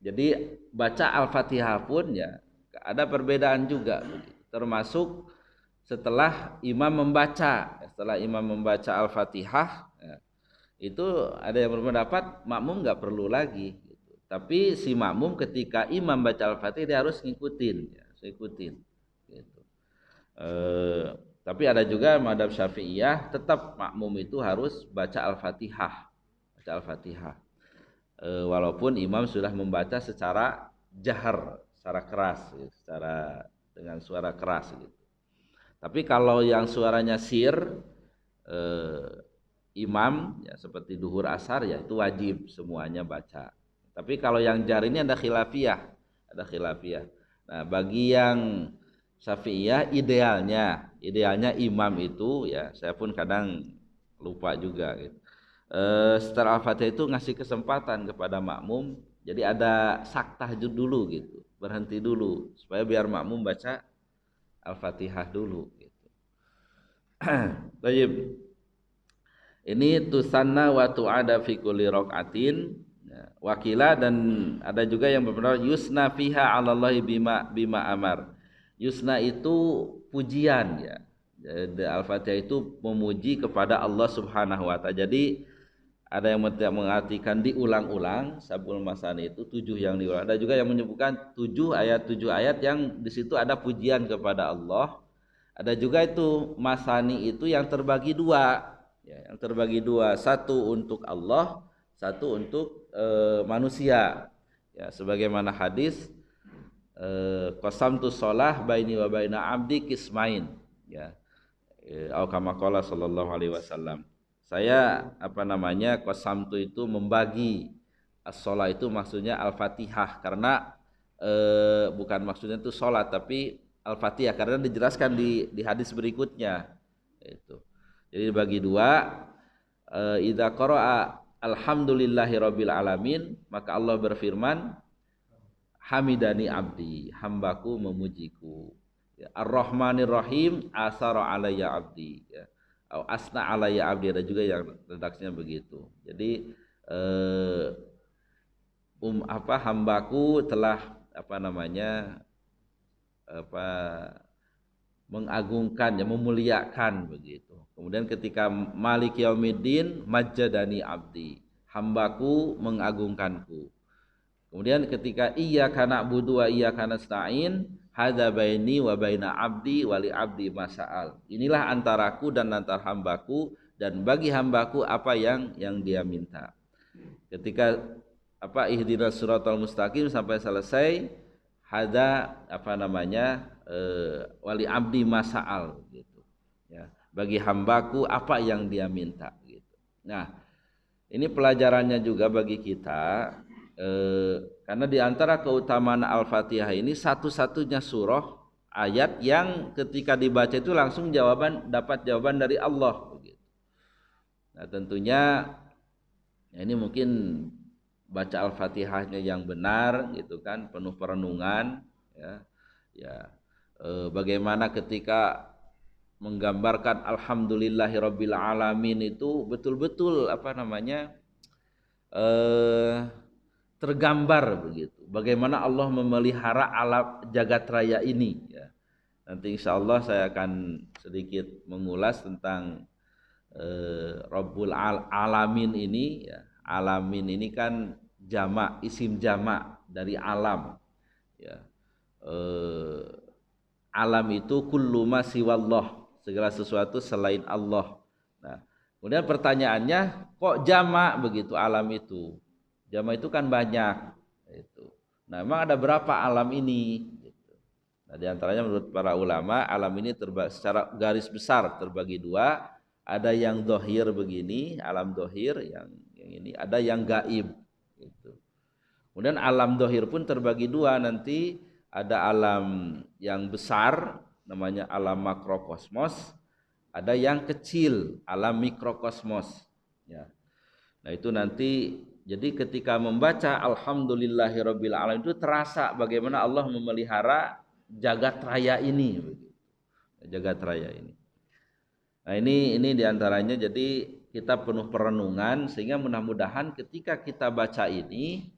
Jadi baca Al-Fatihah pun ya ada perbedaan juga, termasuk setelah imam membaca. Setelah imam membaca Al-Fatihah ya, itu ada yang berpendapat makmum nggak perlu lagi gitu. Tapi si makmum ketika imam baca Al-Fatihah dia harus ngikutin ya, gitu. Tapi ada juga madhab Syafi'iyah tetap makmum itu harus baca Al-Fatihah, walaupun imam sudah membaca secara jahar, secara keras, secara dengan suara keras gitu. Tapi kalau yang suaranya sir, imam ya seperti duhur asar ya itu wajib semuanya baca. Tapi kalau yang jar ini ada khilafiyah. Nah, bagi yang Syafi'iyah idealnya imam itu ya, saya pun kadang lupa juga gitu. Setelah Al-Fatihah itu ngasih kesempatan kepada makmum, jadi ada saktah dulu gitu, berhenti dulu supaya biar makmum baca Al-Fatihah dulu gitu. Baik. Ini tusanna wa tu'ada fi kulli raqatin. Wakila, dan ada juga yang berpendapat yusna fiha 'alallahi bima amar. Yusna itu pujian ya. Jadi Al-Fatihah itu memuji kepada Allah Subhanahu wa taala. Jadi ada yang mengartikan diulang-ulang, sabul masani itu 7 yang diulang. Ada juga yang menyebutkan 7 ayat yang di situ ada pujian kepada Allah. Ada juga itu masani itu yang terbagi dua. Ya, yang terbagi dua, satu untuk Allah, satu untuk manusia. Ya, sebagaimana hadis qasamtu shalah baini wa baina abdi kismain. Ya. Au kama qala sallallahu alaihi wasallam. Saya qasamtu itu membagi, as-shalah itu maksudnya Al-Fatihah, karena bukan maksudnya itu salat tapi Al-Fatihah, karena dijelaskan di hadis berikutnya itu. Jadi dibagi dua, idza qara'a alhamdulillahirabbil alamin, maka Allah berfirman hamidani abdi, hambaku memujiku. Ya, Ar-Rahmanir Rahim, asara alayya abdi ya. Atau asna alayya abdi, ada juga yang redaksinya begitu. Jadi hambaku telah mengagungkan ya, memuliakan begitu. Kemudian ketika Malik Yaumiddin majjadani abdi, hambaku mengagungkanku. Kemudian ketika iyyaka na'budu wa iyyaka nasta'in, hadza baini wa baina abdi wa li abdi masa'al. Inilah antaraku dan antar hambaku, dan bagi hambaku apa yang dia minta. Ketika ihdinas siratal mustaqim sampai selesai, hadza wali abdi masa'al gitu. Ya, bagi hambaku apa yang dia minta gitu. Nah, ini pelajarannya juga bagi kita, karena di antara keutamaan Al-Fatihah ini satu-satunya surah ayat yang ketika dibaca itu langsung dapat jawaban dari Allah begitu. Nah, tentunya ya ini mungkin baca Al-Fatihahnya yang benar gitu kan, penuh perenungan ya. Bagaimana ketika menggambarkan alhamdulillahirabbil alamin itu betul-betul tergambar begitu. Bagaimana Allah memelihara alam jagat raya ini ya. Nanti insyaallah saya akan sedikit mengulas tentang Rabbul Alamin ini ya. Alamin ini kan jamak, isim jamak dari alam ya. Alam itu kullu ma siwallah, segala sesuatu selain Allah. Nah, kemudian pertanyaannya, kok jamak begitu alam itu? Jamak itu kan banyak itu. Nah, memang ada berapa alam ini gitu. Nah, di antaranya menurut para ulama alam ini secara garis besar terbagi dua, ada yang dohir begini, alam dohir yang ini, ada yang gaib. Gitu. Kemudian alam dohir pun terbagi dua nanti, ada alam yang besar namanya alam makrokosmos, ada yang kecil alam mikrokosmos. Ya. Nah itu nanti jadi ketika membaca Alhamdulillahirabbil alamin itu terasa bagaimana Allah memelihara jagat raya ini, jagat raya ini. Nah ini diantaranya, jadi kita penuh perenungan sehingga mudah-mudahan ketika kita baca ini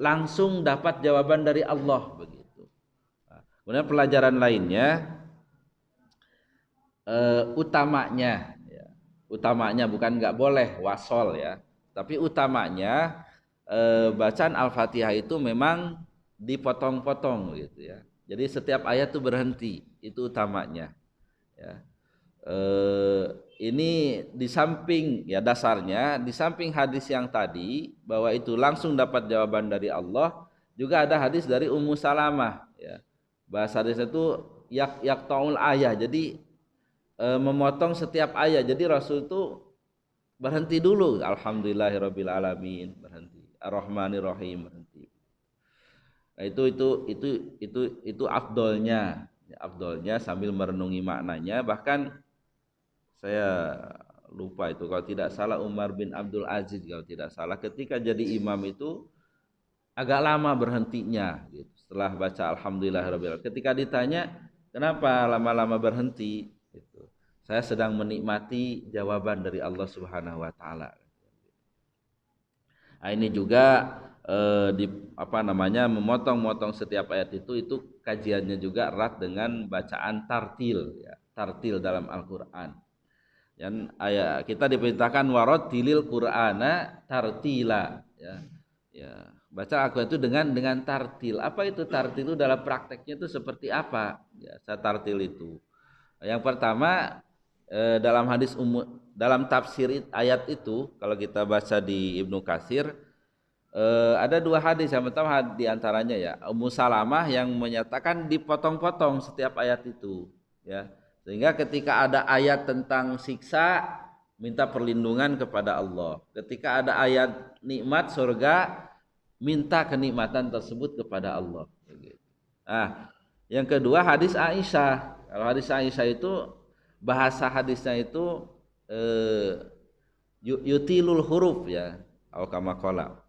langsung dapat jawaban dari Allah begitu. Nah, kemudian pelajaran lainnya utamanya, ya, utamanya bukan nggak boleh wasol ya, tapi utamanya bacaan Al-Fatihah itu memang dipotong-potong gitu ya. Jadi setiap ayat itu berhenti, itu utamanya. Ya. Ini di samping ya dasarnya, di samping hadis yang tadi bahwa itu langsung dapat jawaban dari Allah, juga ada hadis dari Ummu Salamah. Ya. Bahasa hadisnya itu yak taul ayah, jadi memotong setiap ayat. Jadi Rasul itu berhenti dulu, Alhamdulillahirabbil alamin, berhenti, Ar-Rahmanir-Rahim, berhenti. Nah, itu afdolnya, afdolnya sambil merenungi maknanya. Bahkan saya lupa itu, kalau tidak salah Umar bin Abdul Aziz kalau tidak salah, ketika jadi imam itu agak lama berhentinya gitu. Setelah baca Alhamdulillahirabbil alamin, ketika ditanya kenapa lama-lama berhenti, gitu. Saya sedang menikmati jawaban dari Allah Subhanahu wa taala. Nah, ini juga di apa namanya, memotong-motong setiap ayat itu kajiannya juga erat dengan bacaan tartil ya, tartil dalam Al-Qur'an. Dan ayat kita diperintahkan warattilil Qur'ana tartila ya. Ya, baca Al-Qur'an itu dengan tartil. Apa itu tartil? Itu dalam prakteknya itu seperti apa? Ya, tartil itu. Yang pertama dalam dalam tafsir ayat itu kalau kita baca di Ibnu Katsir ada dua hadis. Yang pertama di antaranya ya Ummu Salamah yang menyatakan dipotong-potong setiap ayat itu ya. Sehingga ketika ada ayat tentang siksa minta perlindungan kepada Allah. Ketika ada ayat nikmat surga minta kenikmatan tersebut kepada Allah. Nah, yang kedua hadis Aisyah. Kalau hadis Aisyah itu bahasa hadisnya itu yutilul huruf ya, atau kama qala.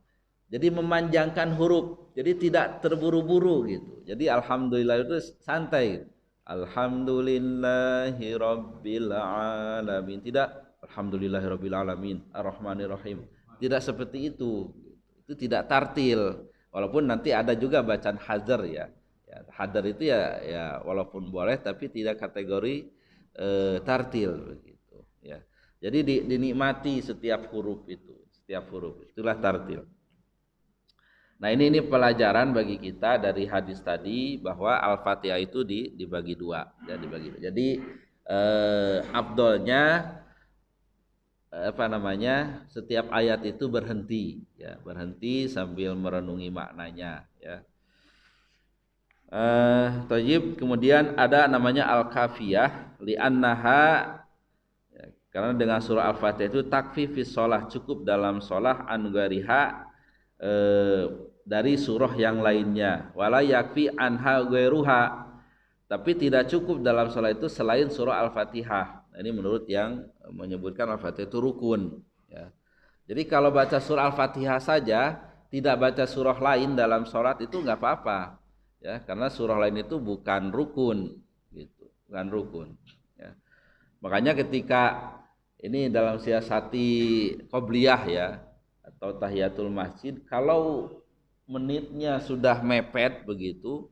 Jadi memanjangkan huruf, jadi tidak terburu-buru gitu. Jadi alhamdulillah itu santai. Alhamdulillahi rabbil alamin. Tidak alhamdulillahi rabbil alamin, arrahmanir rahim. Tidak seperti itu. Itu tidak tartil. Walaupun nanti ada juga bacaan hadar ya. Ya, hadar itu ya walaupun boleh tapi tidak kategori tartil begitu ya. Jadi dinikmati setiap huruf itu, setiap huruf. Itulah tartil. Nah, ini pelajaran bagi kita dari hadis tadi bahwa Al-Fatihah itu dibagi dua ya, dibagi dua. Jadi afdolnya apa namanya, setiap ayat itu berhenti ya, berhenti sambil merenungi maknanya ya. Thayyib, kemudian ada namanya Al-Kafiyah li'annaha ya, karena dengan surah Al-Fatihah itu takfi fi shalah, cukup dalam shalah an ghairiha dari surah yang lainnya, wala yakfi anha ghairuha, tapi tidak cukup dalam salat itu selain surah Al-Fatihah. Nah, ini menurut yang menyebutkan Al-Fatihah itu rukun ya. Jadi kalau baca surah Al-Fatihah saja tidak baca surah lain dalam salat itu nggak apa-apa ya, karena surah lain itu bukan rukun gitu, bukan rukun ya. Makanya ketika ini dalam siasati qobliyah ya atau tahiyatul masjid, kalau menitnya sudah mepet begitu,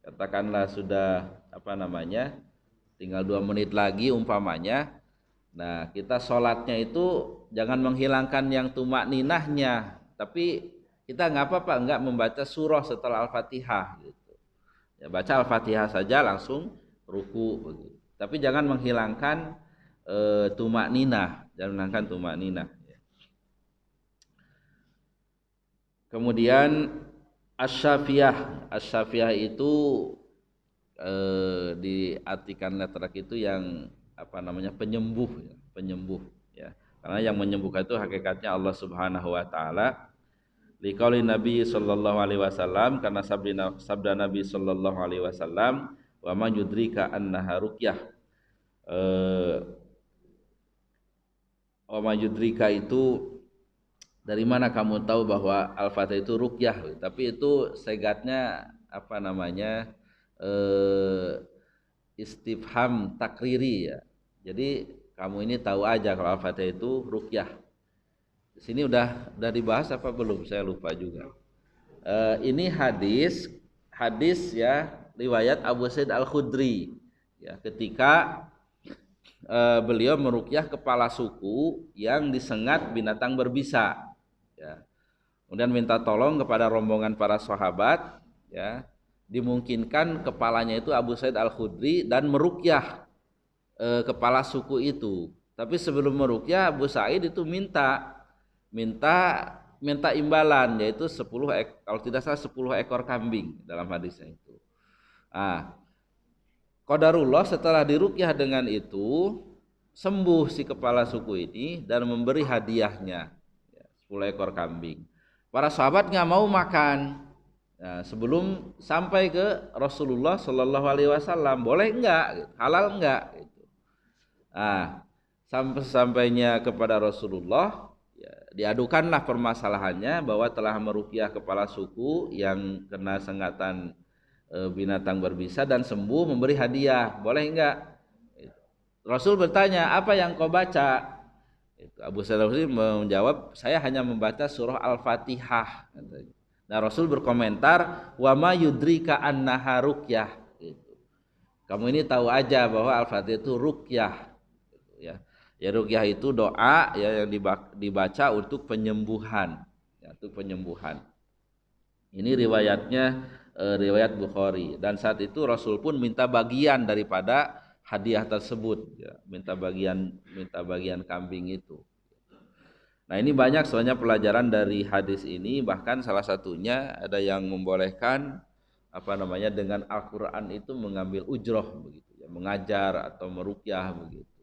katakanlah sudah apa namanya tinggal 2 menit lagi umpamanya, nah kita sholatnya itu jangan menghilangkan yang tumak ninahnya, tapi kita nggak apa-apa nggak membaca surah setelah Al-Fatihah gitu ya, baca Al-Fatihah saja langsung ruku begitu, tapi jangan menghilangkan tumak ninah, jangan menghilangkan tumak ninah. Kemudian Asy-Syafiyah itu diartikan letrak itu yang apa namanya penyembuh ya, penyembuh ya. Karena yang menyembuhkan itu hakikatnya Allah Subhanahu wa taala. Liqauli Nabi sallallahu alaihi wasallam, karena sabda Nabi sallallahu alaihi wasallam, wa man yudrika annaha ruqyah. Wa man yudrika itu dari mana kamu tahu bahwa Al-Fatihah itu ruqyah? Tapi itu segatnya apa namanya? Istifham takriri ya. Jadi kamu ini tahu aja kalau Al-Fatihah itu ruqyah. Di sini udah dibahas apa belum? Saya lupa juga. Ini hadis ya, riwayat Abu Sa'id Al-Khudri ya, ketika beliau meruqyah kepala suku yang disengat binatang berbisa ya. Kemudian minta tolong kepada rombongan para sahabat ya, dimungkinkan kepalanya itu Abu Sa'id Al-Khudri dan meruqyah kepala suku itu. Tapi sebelum meruqyah Abu Sa'id itu minta imbalan, yaitu 10 kalau tidak salah 10 ekor kambing dalam hadisnya itu. Qadarullah setelah diruqyah dengan itu sembuh si kepala suku ini dan memberi hadiahnya 10 ekor kambing. Para sahabat nggak mau makan. Nah, sebelum sampai ke Rasulullah Shallallahu Alaihi Wasallam, boleh enggak, halal enggak? Gitu. Sampainya kepada Rasulullah, ya, diadukanlah permasalahannya bahwa telah meruqyah kepala suku yang kena sengatan binatang berbisa dan sembuh, memberi hadiah, boleh enggak? Rasul bertanya, apa yang kau baca? Abu Sa'id Al-Khudri menjawab, saya hanya membaca surah Al-Fatihah. Nah, Rasul berkomentar, wa ma yudrika annaha ruqyah. Kamu ini tahu aja bahwa Al-Fatihah itu ruqyah. Ya, ruqyah itu doa ya yang dibaca untuk penyembuhan, ya, untuk penyembuhan. Ini riwayatnya riwayat Bukhari, dan saat itu Rasul pun minta bagian daripada hadiah tersebut ya, minta bagian kambing itu. Nah, ini banyak sebenarnya pelajaran dari hadis ini, bahkan salah satunya ada yang membolehkan apa namanya dengan Al-Qur'an itu mengambil ujroh begitu ya, mengajar atau meruqyah begitu.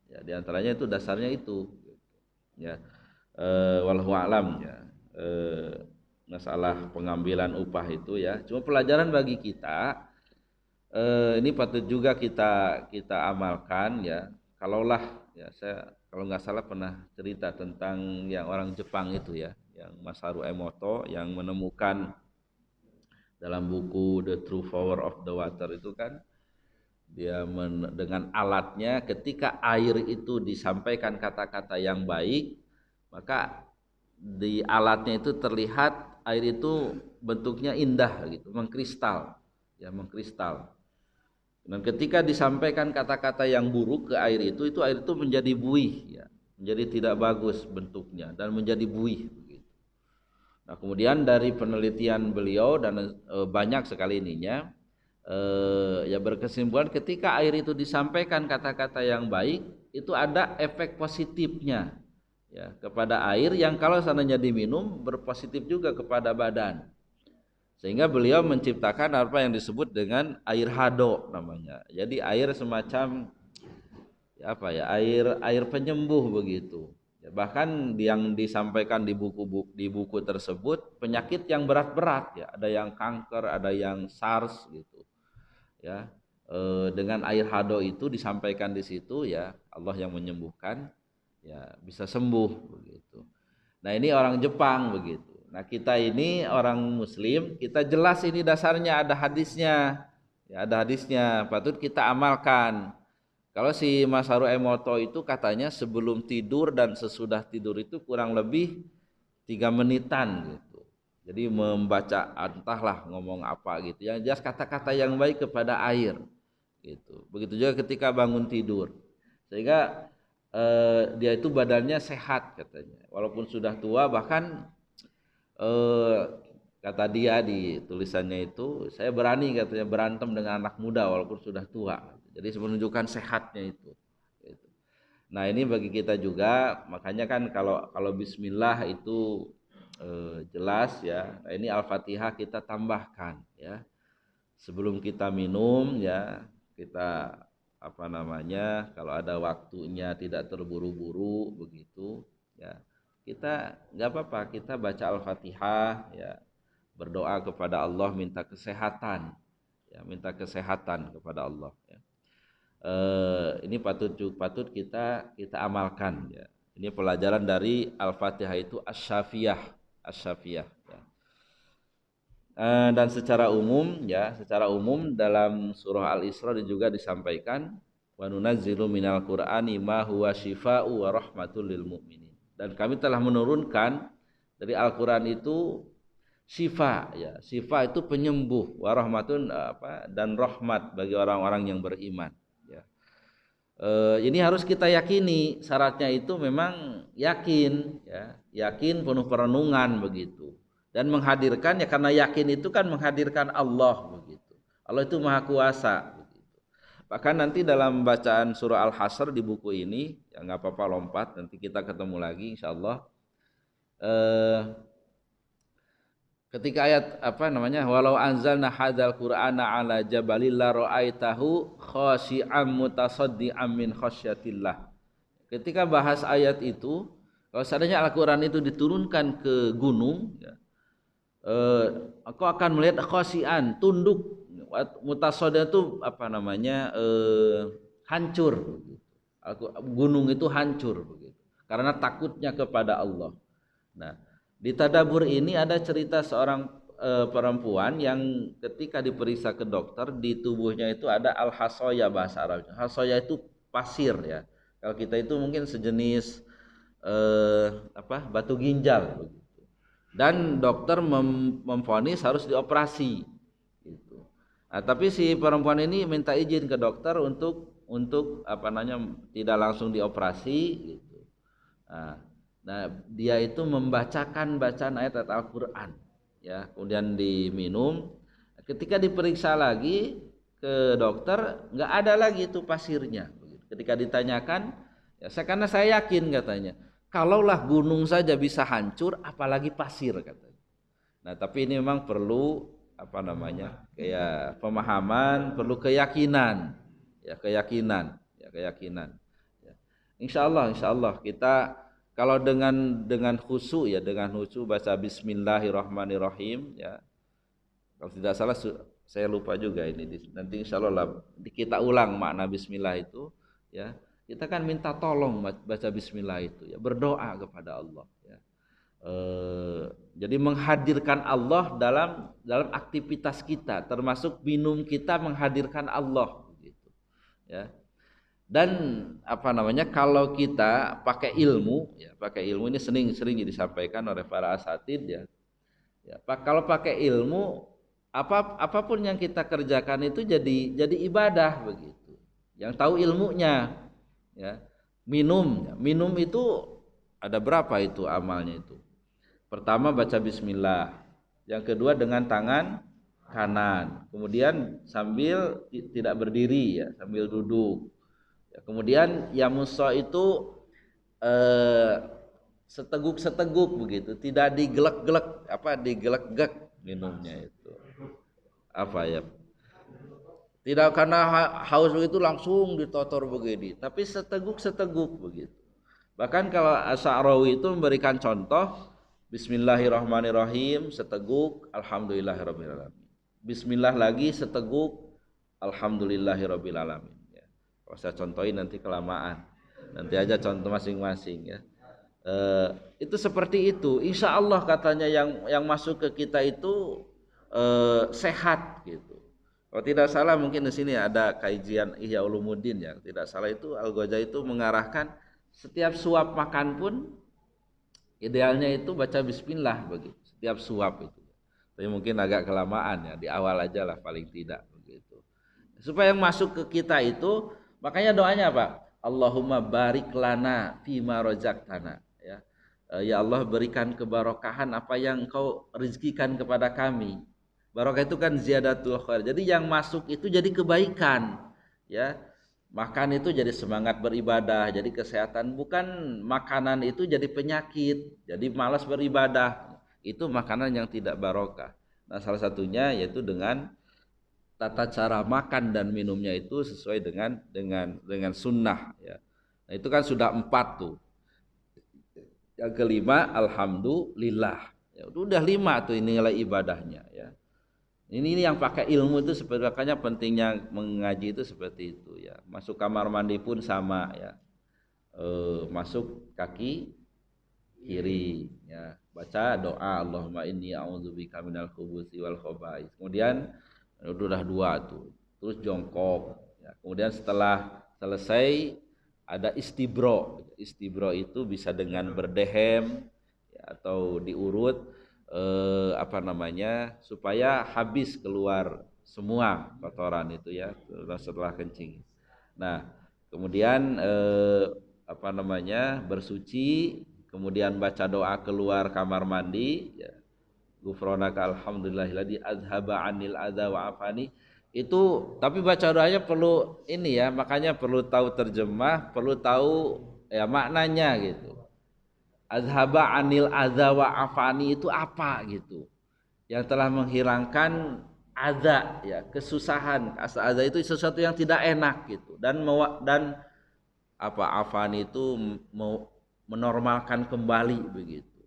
Ya, di antaranya itu dasarnya itu ya, wallahu a'lam ya, masalah pengambilan upah itu ya. Cuma pelajaran bagi kita, ini patut juga kita amalkan ya. Kalaulah ya, saya kalau nggak salah pernah cerita tentang yang orang Jepang itu ya, yang Masaru Emoto yang menemukan dalam buku The True Power of the Water itu kan, dia dengan alatnya ketika air itu disampaikan kata-kata yang baik, maka di alatnya itu terlihat air itu bentuknya indah gitu, mengkristal ya, mengkristal. Dan ketika disampaikan kata-kata yang buruk ke air itu air itu menjadi buih ya, menjadi tidak bagus bentuknya dan menjadi buih begitu. Nah, kemudian dari penelitian beliau dan banyak sekali ininya ya berkesimpulan ketika air itu disampaikan kata-kata yang baik itu ada efek positifnya ya kepada air, yang kalau seandainya diminum berpositif juga kepada badan. Sehingga beliau menciptakan apa yang disebut dengan air hado namanya. Jadi air semacam ya apa ya, air penyembuh begitu. Ya, bahkan yang disampaikan di buku tersebut penyakit yang berat-berat ya, ada yang kanker, ada yang SARS gitu. Ya. Dengan air hado itu disampaikan di situ ya, Allah yang menyembuhkan ya, bisa sembuh begitu. Nah, ini orang Jepang begitu. Nah, kita ini orang Muslim, kita jelas ini dasarnya ada hadisnya. Ya, ada hadisnya, patut kita amalkan. Kalau si Masaru Emoto itu katanya sebelum tidur dan sesudah tidur itu kurang lebih 3 menitan gitu. Jadi membaca entahlah ngomong apa gitu. Yang jelas kata-kata yang baik kepada air gitu. Begitu juga ketika bangun tidur. Sehingga dia itu badannya sehat katanya. Walaupun sudah tua, bahkan kata dia di tulisannya itu, saya berani katanya berantem dengan anak muda walaupun sudah tua. Jadi menunjukkan sehatnya itu. Nah, ini bagi kita juga, makanya kan kalau bismillah itu jelas ya. Nah, ini Al-Fatihah kita tambahkan ya. sebelum kita minum ya, kita apa namanya, kalau ada waktunya tidak terburu-buru begitu ya, kita nggak apa-apa, kita baca Al-Fatihah ya, berdoa kepada Allah, minta kesehatan ya, minta kesehatan kepada Allah ya. Ini patut kita amalkan ya. Ini pelajaran dari Al-Fatihah itu Asy-Syafiyah ya. Dan secara umum ya, secara umum dalam surah Al-Isra juga disampaikan wa nunazzilu minal qur'ani ma huwa syifaa'u wa rahmatul lil mu'minin. Dan kami telah menurunkan dari Al-Qur'an itu syifa ya. Syifa itu penyembuh, wa rahmatun dan rahmat bagi orang-orang yang beriman ya. Ini harus kita yakini, syaratnya itu memang yakin ya, yakin penuh perenungan begitu. Dan menghadirkan ya, karena yakin itu kan menghadirkan Allah begitu. Allah itu maha kuasa begitu. Bahkan nanti dalam bacaan surah Al-Hasr di buku ini ya, nggak apa-apa lompat, nanti kita ketemu lagi insyaallah. Ketika ayat apa namanya, walau anzalna hadzal qur'ana ala jabalil la ra'aitahu khashi'am mutasaddian min khasyatillah. Ketika bahas ayat itu, kalau seandainya Al-Qur'an itu diturunkan ke gunung ya, aku akan melihat khasian, tunduk, mutasaddian itu apa namanya, hancur. Gunung itu hancur begitu, karena takutnya kepada Allah. Nah, di Tadabur ini ada cerita seorang perempuan yang ketika diperiksa ke dokter, di tubuhnya itu ada al-hasoya, bahasa Arabnya. Hasoya itu pasir ya. Kalau kita itu mungkin sejenis batu ginjal begitu. Dan dokter memvonis harus dioperasi gitu. Nah, tapi si perempuan ini minta izin ke dokter untuk apa namanya, tidak langsung dioperasi gitu. Nah, dia itu membacakan bacaan ayat Al-Qur'an ya, kemudian diminum. Ketika diperiksa lagi ke dokter, nggak ada lagi itu pasirnya. Ketika ditanyakan, ya karena saya yakin katanya, kalaulah gunung saja bisa hancur, apalagi pasir katanya. Nah, tapi ini memang perlu apa namanya, kayak pemahaman, perlu keyakinan, ya keyakinan. Ya. Insya Allah kita kalau dengan khusyuk ya, dengan khusyuk baca Bismillahirrahmanirrahim ya. Kalau tidak salah saya lupa juga ini, nanti insya Allah kita ulang makna Bismillah itu ya. Kita kan minta tolong baca Bismillah itu ya, berdoa kepada Allah ya. Jadi menghadirkan Allah dalam aktivitas kita, termasuk minum kita menghadirkan Allah gitu ya. Dan apa namanya, kalau kita pakai ilmu ya, pakai ilmu ini sering disampaikan oleh para asatid ya. Ya, kalau pakai ilmu, apapun yang kita kerjakan itu jadi ibadah begitu. Yang tahu ilmunya ya. Minum itu ada berapa itu amalnya itu? Pertama baca bismillah. Yang kedua dengan tangan kanan. Kemudian sambil tidak berdiri ya, sambil duduk. Kemudian yamuso itu seteguk begitu, tidak digelek-gelek, digelek-gelek minumnya itu. Tidak karena haus begitu langsung ditotor begini, tapi seteguk begitu. Bahkan kalau Asy'arawi itu memberikan contoh, Bismillahirrahmanirrahim seteguk, Alhamdulillahirabbil alamin. Bismillah lagi seteguk, Alhamdulillahirabbil alamin. Kalau saya contohin nanti kelamaan, nanti aja contoh masing-masing ya. Itu seperti itu. Insya Allah katanya yang masuk ke kita itu sehat gitu. Kalau tidak salah mungkin di sini ada kajian Ihya Ulumuddin ya. Tidak salah itu Al-Ghazali itu mengarahkan setiap suap makan pun idealnya itu baca Bismillah begitu. Setiap suap itu. Tapi mungkin agak kelamaan ya. Di awal aja lah paling tidak begitu. Supaya yang masuk ke kita itu, makanya doanya apa? Allahumma barik lana fima razaqtana ya. Ya Allah, berikan keberkahan apa yang Engkau rezekikan kepada kami. Barokah itu kan ziyadatul khair. Jadi yang masuk itu jadi kebaikan ya. Makan itu jadi semangat beribadah, jadi kesehatan. Bukan makanan itu jadi penyakit, jadi malas beribadah. Itu makanan yang tidak barokah. Nah, salah satunya yaitu dengan tata cara makan dan minumnya itu sesuai dengan sunnah ya. Nah, itu kan sudah 4 tuh. Yang kelima alhamdulillah. Ya udah 5 tuh ini nilai ibadahnya ya. Ini yang pakai ilmu itu seperti makanya pentingnya mengaji itu seperti itu ya. Masuk kamar mandi pun sama ya. Masuk kaki kiri ya. Baca doa Allahumma inni a'udzubika minal khubuthi wal khaba'is. Kemudian udah 2 tuh. Terus jongkok ya. Kemudian setelah selesai ada istibro. Istibro itu bisa dengan berdehem ya, atau diurut supaya habis keluar semua kotoran itu ya setelah kencing. Nah, kemudian bersuci, kemudian baca doa keluar kamar mandi ya. Ghufranaka alhamdulillahilladzi azhaba 'anil adza wa afani. Itu tapi baca doanya perlu ini ya, makanya perlu tahu terjemah, perlu tahu ya maknanya gitu. Azhaba 'anil adza wa afani itu apa gitu. Yang telah menghilangkan adza ya, kesusahan. Adza itu sesuatu yang tidak enak gitu. Dan afani itu menormalkan kembali begitu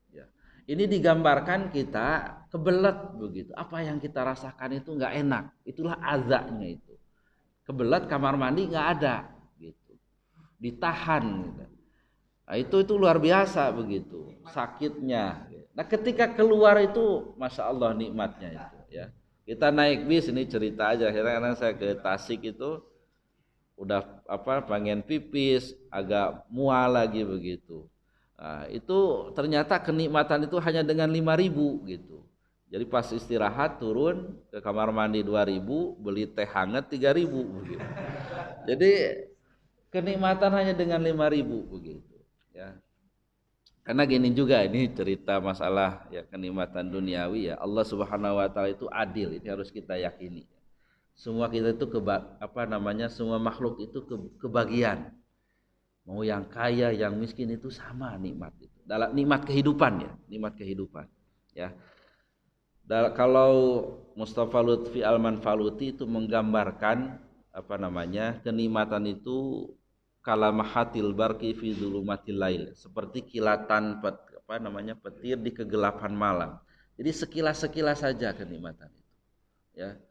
ya. Ini digambarkan kita kebelet begitu, apa yang kita rasakan itu nggak enak, itulah azanya itu. Kebelet kamar mandi nggak ada gitu, ditahan gitu. Nah, itu luar biasa begitu sakitnya. Nah, ketika keluar itu masya Allah nikmatnya itu ya. Kita naik bis, ini cerita aja, karena saya ke Tasik itu udah pengen pipis, agak mual lagi begitu. Nah, itu ternyata kenikmatan itu hanya dengan 5.000 gitu. Jadi pas istirahat turun ke kamar mandi 2.000, beli teh hangat 3.000 begitu. Jadi kenikmatan hanya dengan 5.000 begitu ya. Karena gini juga, ini cerita masalah ya kenikmatan duniawi ya. Allah Subhanahu wa taala itu adil, ini harus kita yakini. Semua kita itu semua makhluk itu kebagian. Mau yang kaya, yang miskin itu sama nikmat itu. Dalam nikmat kehidupan ya, nikmat kehidupan. Ya. Kalau Mustafa Lutfi Al-Manfaluti itu menggambarkan kenikmatan itu kalamahatil barqi fi dzulumatil lail, seperti kilatan petir di kegelapan malam. Jadi sekilas-sekilas saja kenikmatan itu. Ya.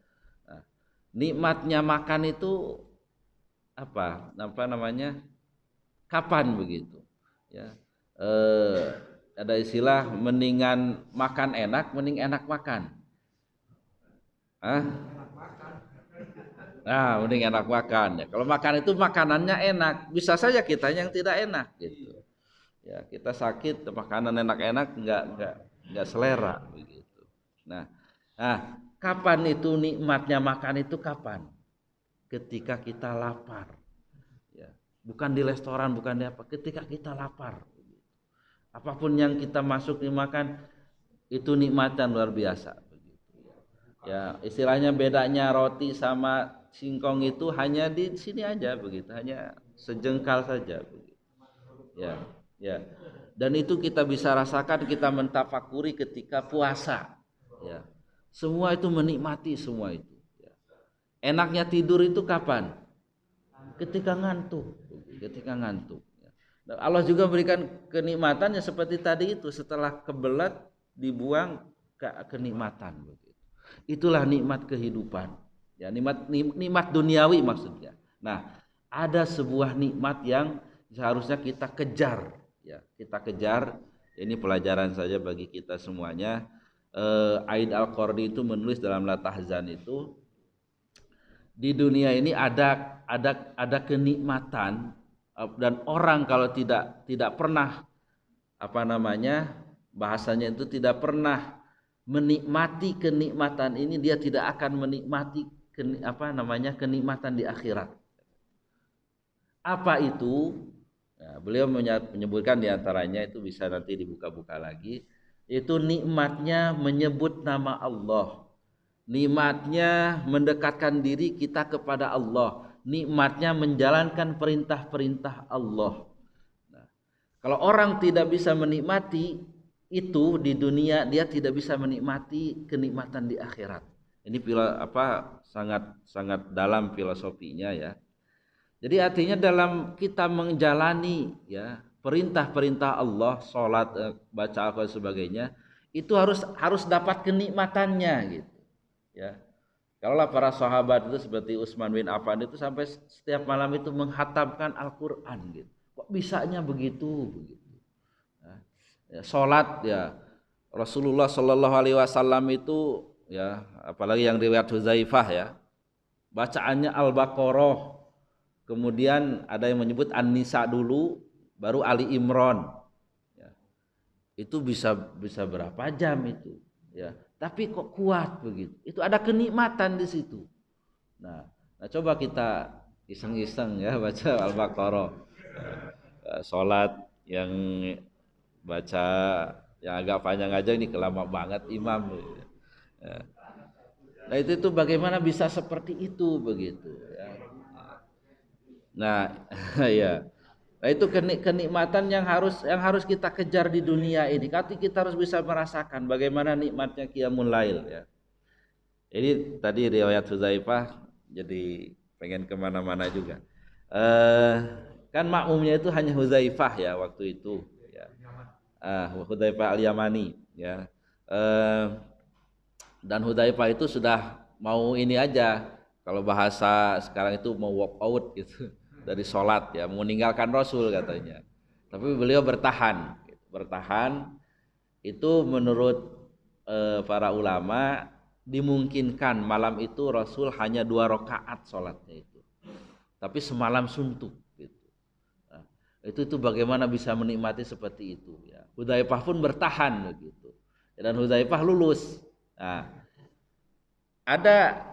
Nikmatnya makan itu kapan begitu ya. Ada istilah mendingan makan enak mending enak makan. Mending enak makan ya. Kalau makan itu makanannya enak, bisa saja kita yang tidak enak gitu ya. Kita sakit makanan enak-enak enggak selera begitu. Nah, kapan itu nikmatnya makan itu kapan? Ketika kita lapar. Ya, bukan di restoran, bukan di apa, ketika kita lapar. Apapun yang kita masuk dimakan itu nikmatan luar biasa begitu. Ya, istilahnya bedanya roti sama singkong itu hanya di sini aja begitu, hanya sejengkal saja begitu. Ya. Dan itu kita bisa rasakan, kita mentafakuri ketika puasa. Ya. Semua itu menikmati semua itu. Enaknya tidur itu kapan? Ketika ngantuk. Allah juga berikan kenikmatannya seperti tadi itu, setelah kebelet dibuang kenikmatan begitu. Itulah nikmat kehidupan. Ya, nikmat duniawi maksudnya. Nah, ada sebuah nikmat yang seharusnya kita kejar. Ya, kita kejar. Ini pelajaran saja bagi kita semuanya. Aid Al-Qarni itu menulis dalam La Tahzan itu, di dunia ini ada kenikmatan, dan orang kalau tidak pernah bahasanya itu tidak pernah menikmati kenikmatan ini, dia tidak akan menikmati kenikmatan di akhirat. Apa itu? Nah, beliau menyebutkan diantaranya, itu bisa nanti dibuka-buka lagi. Itu nikmatnya menyebut nama Allah, nikmatnya mendekatkan diri kita kepada Allah, nikmatnya menjalankan perintah-perintah Allah. Nah, kalau orang tidak bisa menikmati itu di dunia, dia tidak bisa menikmati kenikmatan di akhirat. Ini sangat sangat dalam filosofinya ya. Jadi artinya dalam kita menjalani ya perintah-perintah Allah, sholat, baca Al-Quran sebagainya, itu harus dapat kenikmatannya gitu. Ya. Kalaulah para sahabat itu seperti Utsman bin Affan itu sampai setiap malam itu menghatamkan Al-Quran gitu. Kok bisanya begitu? Ya, sholat ya Rasulullah Shallallahu Alaihi Wasallam itu ya apalagi yang riwayat Hudzaifah ya bacaannya Al-Baqarah, kemudian ada yang menyebut An-Nisa dulu, baru Ali Imran. Ya. Itu bisa berapa jam itu? Ya. Tapi kok kuat begitu? Itu ada kenikmatan di situ. Nah coba kita iseng-iseng ya baca Al-Baqarah, sholat yang baca yang agak panjang aja ini kelama banget imam. Ya. Nah itu bagaimana bisa seperti itu begitu ya. Nah ya. Nah itu kenikmatan yang harus kita kejar di dunia ini. Tapi kita harus bisa merasakan bagaimana nikmatnya qiyamul lail ya. Ini tadi riwayat Hudzaifah jadi pengen kemana-mana juga. Kan makmumnya itu hanya Hudzaifah ya waktu itu ya. Hudzaifah al-Yamani ya. Dan Hudzaifah itu sudah mau ini aja, kalau bahasa sekarang itu mau walk out gitu dari sholat ya, meninggalkan Rasul katanya. Tapi beliau bertahan itu menurut para ulama dimungkinkan malam itu Rasul hanya 2 rakaat sholatnya itu, tapi semalam suntuk gitu. Nah, itu bagaimana bisa menikmati seperti itu ya. Hudzaifah pun bertahan begitu dan Hudzaifah lulus. Nah, ada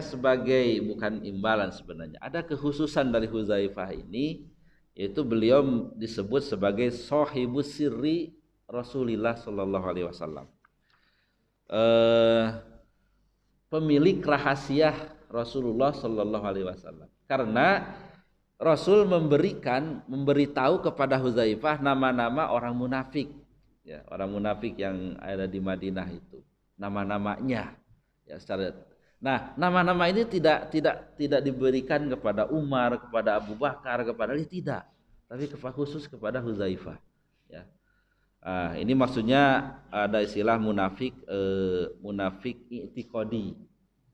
sebagai bukan imbalan sebenarnya, ada kekhususan dari Hudzaifah ini, yaitu beliau disebut sebagai shahibus sirri Rasulillah sallallahu alaihi wasallam. Pemilik rahasia Rasulullah sallallahu alaihi wasallam. Karena Rasul memberitahu kepada Hudzaifah nama-nama orang munafik ya, orang munafik yang ada di Madinah itu, nama-namanya ya secara. Nah, nama-nama ini tidak diberikan kepada Umar, kepada Abu Bakar, kepada Ali, tidak, tapi khusus kepada Hudzaifah ya. Ini maksudnya ada istilah munafik i'tiqadi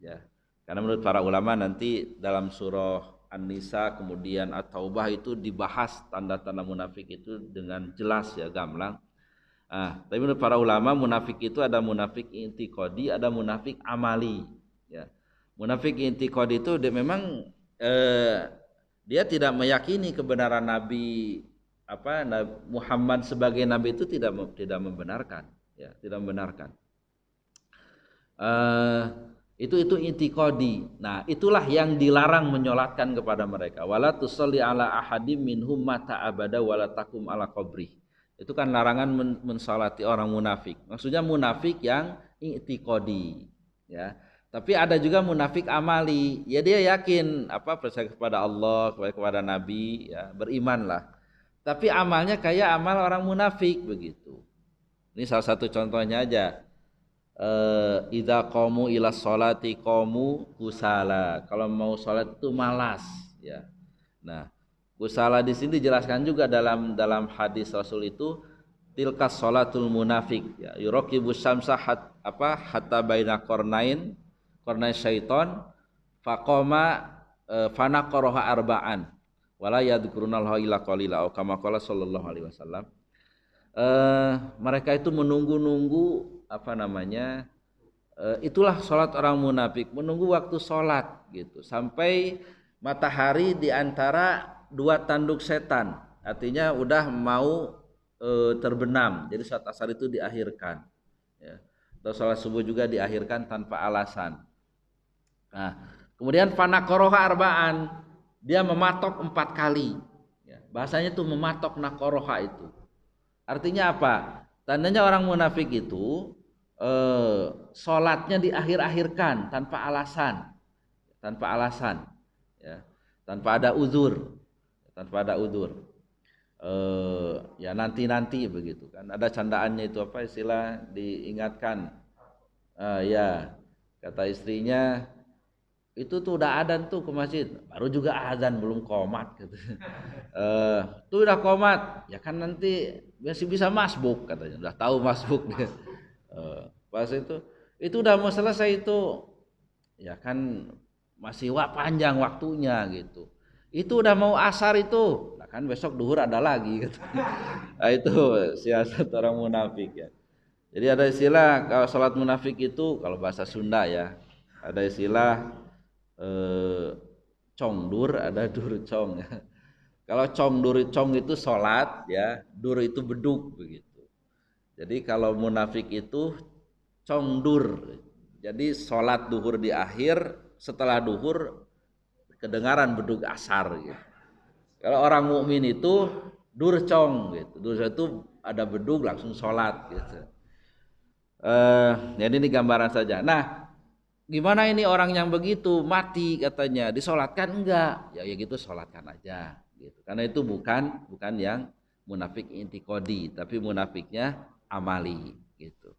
ya. Karena menurut para ulama nanti dalam surah An-Nisa kemudian At-Taubah itu dibahas tanda-tanda munafik itu dengan jelas ya, gamblang. Tapi menurut para ulama munafik itu ada munafik i'tiqadi, ada munafik amali ya. Munafik i'tiqadi itu dia memang dia tidak meyakini kebenaran Nabi Muhammad sebagai nabi, itu tidak membenarkan ya, tidak membenarkan. Itu i'tiqadi. Nah, itulah yang dilarang menyolatkan kepada mereka. Wala tusalli ala ahadim minhum mata abada wala takum ala qabri. Itu kan larangan mensalati orang munafik. Maksudnya munafik yang i'tiqadi ya. Tapi ada juga munafik amali. Ya dia yakin percaya kepada Allah, kepada Nabi ya, berimanlah. Tapi amalnya kayak amal orang munafik begitu. Ini salah satu contohnya aja. Idza qamu ila sholati qamu kusala. Kalau mau sholat itu malas ya. Nah, kusala di sini dijelaskan juga dalam hadis Rasul itu tilkas sholatul munafik ya. Yuraqibu syamsa hatta baina qarnain syaiton faqama fanaqaraha arba'an wala yadhkurunallaha illa qalila kama qala sallallahu alaihi wasallam. Mereka itu menunggu-nunggu itulah sholat orang munafik, menunggu waktu sholat gitu sampai matahari di antara 2 tanduk setan, artinya udah mau terbenam, jadi sholat asar itu diakhirkan ya. Atau sholat subuh juga diakhirkan tanpa alasan. Nah, kemudian fanaqaraha arba'an, dia mematok 4 kali ya. Bahasanya tuh mematok naqaraha itu artinya apa? Tandanya orang munafik itu sholatnya diakhir-akhirkan tanpa alasan ya, tanpa ada uzur ya, nanti begitu kan. Ada candaannya itu istilah diingatkan ya, Kata istrinya, itu tuh udah adzan tuh ke masjid. Baru juga adzan belum qomat gitu. Tuh udah qomat. Ya kan nanti masih bisa masbuk katanya. Udah tahu masbuk dia. Pas itu udah mau selesai itu. Ya kan masih panjang waktunya gitu. Itu udah mau asar itu. Nah, kan besok duhur ada lagi gitu. Nah, itu siasat orang munafik ya. Jadi ada istilah kalau salat munafik itu kalau bahasa Sunda ya. Ada istilah congdur, ada durcong ya. Kalau durcong itu sholat ya, dur itu beduk begitu. Jadi kalau munafik itu congdur. Jadi sholat duhur di akhir, setelah duhur kedengaran beduk asar gitu. Kalau orang mukmin itu durcong gitu. Durcong itu ada beduk langsung sholat gitu. Jadi ini gambaran saja. Nah, gimana ini orang yang begitu mati katanya disolatkan enggak? Ya gitu solatkan aja gitu. Karena itu bukan yang munafik intikodi, tapi munafiknya amali gitu.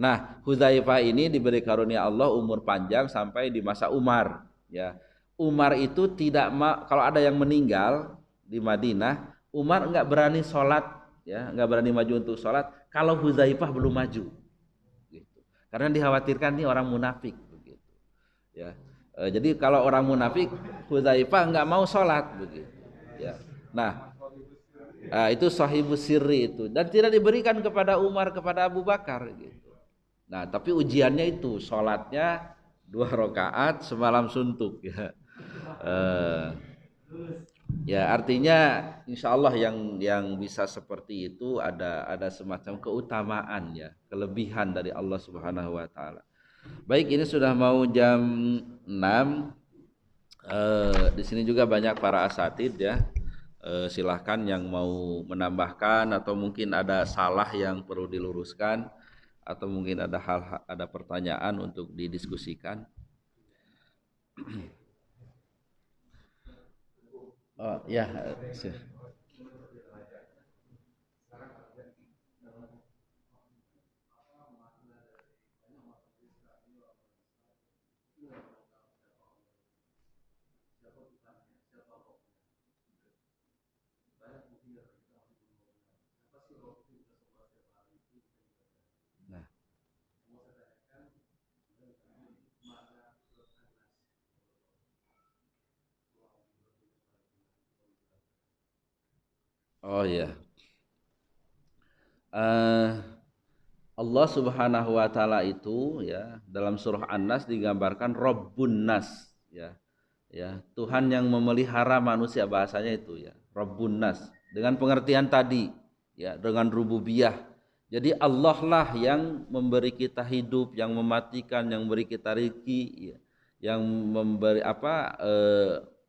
Nah, Hudzaifah ini diberi karunia Allah umur panjang sampai di masa Umar ya. Umar itu kalau ada yang meninggal di Madinah, Umar enggak berani sholat ya, enggak berani maju untuk sholat kalau Hudzaifah belum maju gitu. Karena dikhawatirkan nih orang munafik begitu. Ya. Jadi kalau orang munafik, Hudzaifah enggak mau sholat begitu. Ya. Nah, itu sahibus sirri itu dan tidak diberikan kepada Umar, kepada Abu Bakar gitu. Nah, tapi ujiannya itu sholatnya 2 rakaat semalam suntuk ya. Ya artinya insya Allah yang bisa seperti itu ada semacam keutamaan ya, kelebihan dari Allah Subhanahu Wa Taala. Baik, ini sudah mau jam 6. Di sini juga banyak para asatid ya. Silahkan yang mau menambahkan atau mungkin ada salah yang perlu diluruskan atau mungkin ada pertanyaan untuk didiskusikan. Oh ya, nah, oh ya. Allah Subhanahu wa taala itu ya dalam surah An-Nas digambarkan Rabbun Nas ya. Ya, Tuhan yang memelihara manusia bahasanya itu ya, Rabbun Nas dengan pengertian tadi ya, dengan rububiyah. Jadi Allah lah yang memberi kita hidup, yang mematikan, yang memberi kita rezeki ya, yang memberi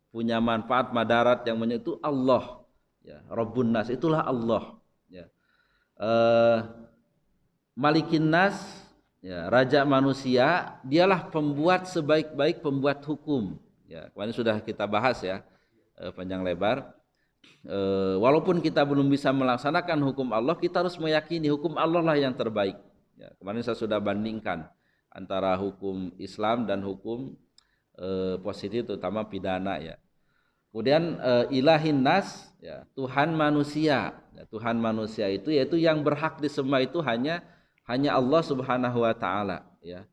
punya manfaat madarat yang itu Allah ya, Rabbun Nas itulah Allah ya. Malikin Nas ya, raja manusia, dialah pembuat sebaik-baik pembuat hukum ya. Kemarin sudah kita bahas ya panjang lebar. Walaupun kita belum bisa melaksanakan hukum Allah, kita harus meyakini hukum Allah lah yang terbaik ya. Kemarin saya sudah bandingkan antara hukum Islam dan hukum positif terutama pidana ya. Kemudian ilahin nas ya, Tuhan manusia ya, Tuhan manusia itu yaitu yang berhak disembah itu hanya Allah Subhanahu wa taala ya.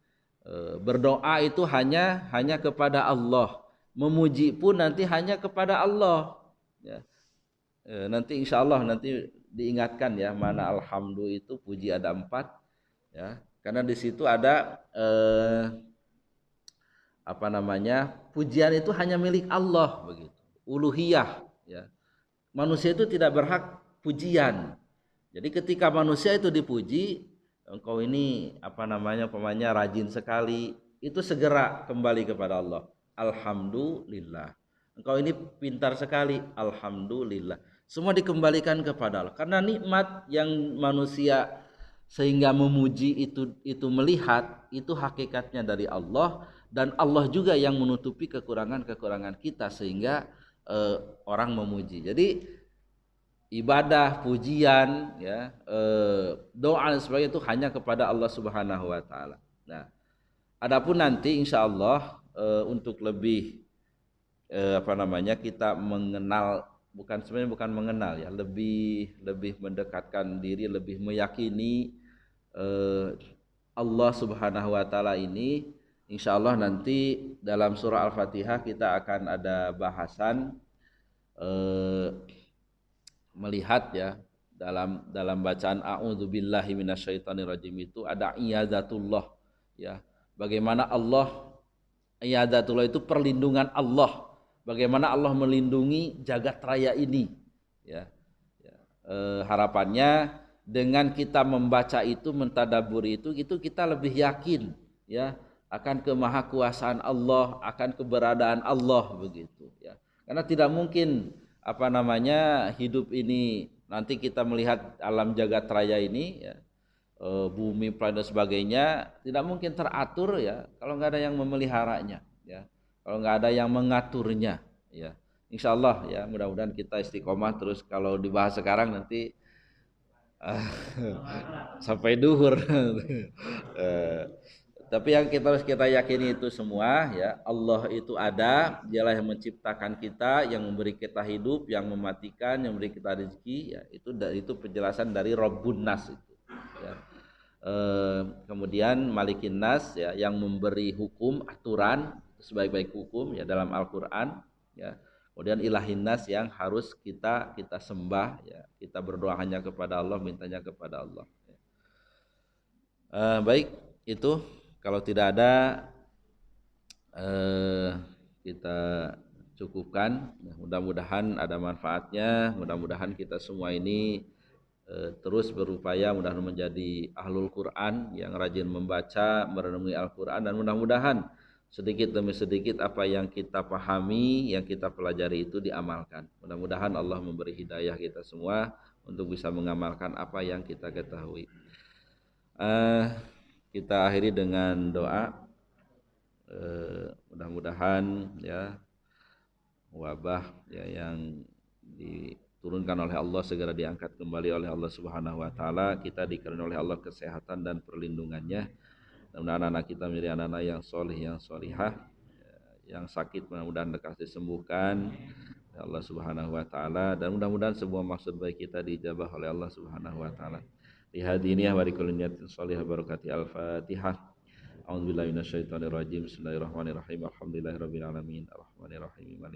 Berdoa itu hanya kepada Allah. Memuji pun nanti hanya kepada Allah ya. Nanti insya Allah nanti diingatkan ya mana alhamdu itu puji ada 4 ya. Karena di situ ada pujian itu hanya milik Allah begitu. Uluhiyah ya. Manusia itu tidak berhak pujian. Jadi ketika manusia itu dipuji, engkau ini pemainnya rajin sekali, itu segera kembali kepada Allah. Alhamdulillah. Engkau ini pintar sekali, alhamdulillah. Semua dikembalikan kepada Allah. Karena nikmat yang manusia sehingga memuji itu melihat, itu hakikatnya dari Allah, dan Allah juga yang menutupi kekurangan-kekurangan kita sehingga orang memuji. Jadi ibadah, pujian, ya, doa dan sebagainya itu hanya kepada Allah Subhanahu Wa Taala. Nah, Adapun nanti insya Allah untuk lebih kita mengenal, bukan mengenal ya, lebih mendekatkan diri, lebih meyakini eh, Allah Subhanahu wa taala ini, insya Allah nanti dalam surah Al-Fatihah kita akan ada bahasan eh, melihat ya, dalam bacaan a'udzubillahi minasyaitonirrajim itu ada iyadatullah ya. Bagaimana Allah, iyadatullah itu perlindungan Allah. Bagaimana Allah melindungi jagat raya ini ya. Harapannya dengan kita membaca itu, mentadaburi itu kita lebih yakin ya akan kemahakuasaan Allah, akan keberadaan Allah begitu ya. Karena tidak mungkin hidup ini nanti kita melihat alam jagat raya ini ya, bumi, planet dan sebagainya tidak mungkin teratur ya kalau nggak ada yang memeliharanya ya, kalau nggak ada yang mengaturnya ya. Insya Allah ya, mudah-mudahan kita istiqomah terus. Kalau dibahas sekarang nanti sampai duhur. Eh, tapi yang harus kita yakini itu semua ya, Allah itu ada, dialah yang menciptakan kita, yang memberi kita hidup, yang mematikan, yang memberi kita rezeki ya. Itu penjelasan dari Rabbun Nas itu ya. Kemudian Malikin Nas ya, yang memberi hukum, aturan sebaik-baik hukum ya dalam Al-Qur'an ya. Kemudian Ilahin Nas yang harus kita sembah ya, kita berdoa hanya kepada Allah, mintanya kepada Allah ya. Baik, itu kalau tidak ada kita cukupkan. Mudah-mudahan ada manfaatnya, mudah-mudahan kita semua ini terus berupaya mudah-mudahan menjadi ahlul Quran yang rajin membaca, merenungi Al-Quran, dan mudah-mudahan sedikit demi sedikit apa yang kita pahami, yang kita pelajari itu diamalkan. Mudah-mudahan Allah memberi hidayah kita semua untuk bisa mengamalkan apa yang kita ketahui. Kita akhiri dengan doa. Mudah-mudahan ya wabah ya yang diturunkan oleh Allah segera diangkat kembali oleh Allah Subhanahu wa taala. Kita dikaruniai oleh Allah kesehatan dan perlindungannya. Mudah-mudahan anak kita menjadi anak-anak yang solih, yang solihah. Yang sakit mudah-mudahan lekas disembuhkan oleh Allah Subhanahu wa taala, dan mudah-mudahan semua maksud baik kita dijabah oleh Allah Subhanahu wa taala. Li hadiniyah wa likulli niyatin shalihah barakati al-Fatihah. A'udzubillahi minasyaitonirrajim. Bismillahirrahmanirrahim. Alhamdulillahirabbil alamin. Arrahmanirrahim.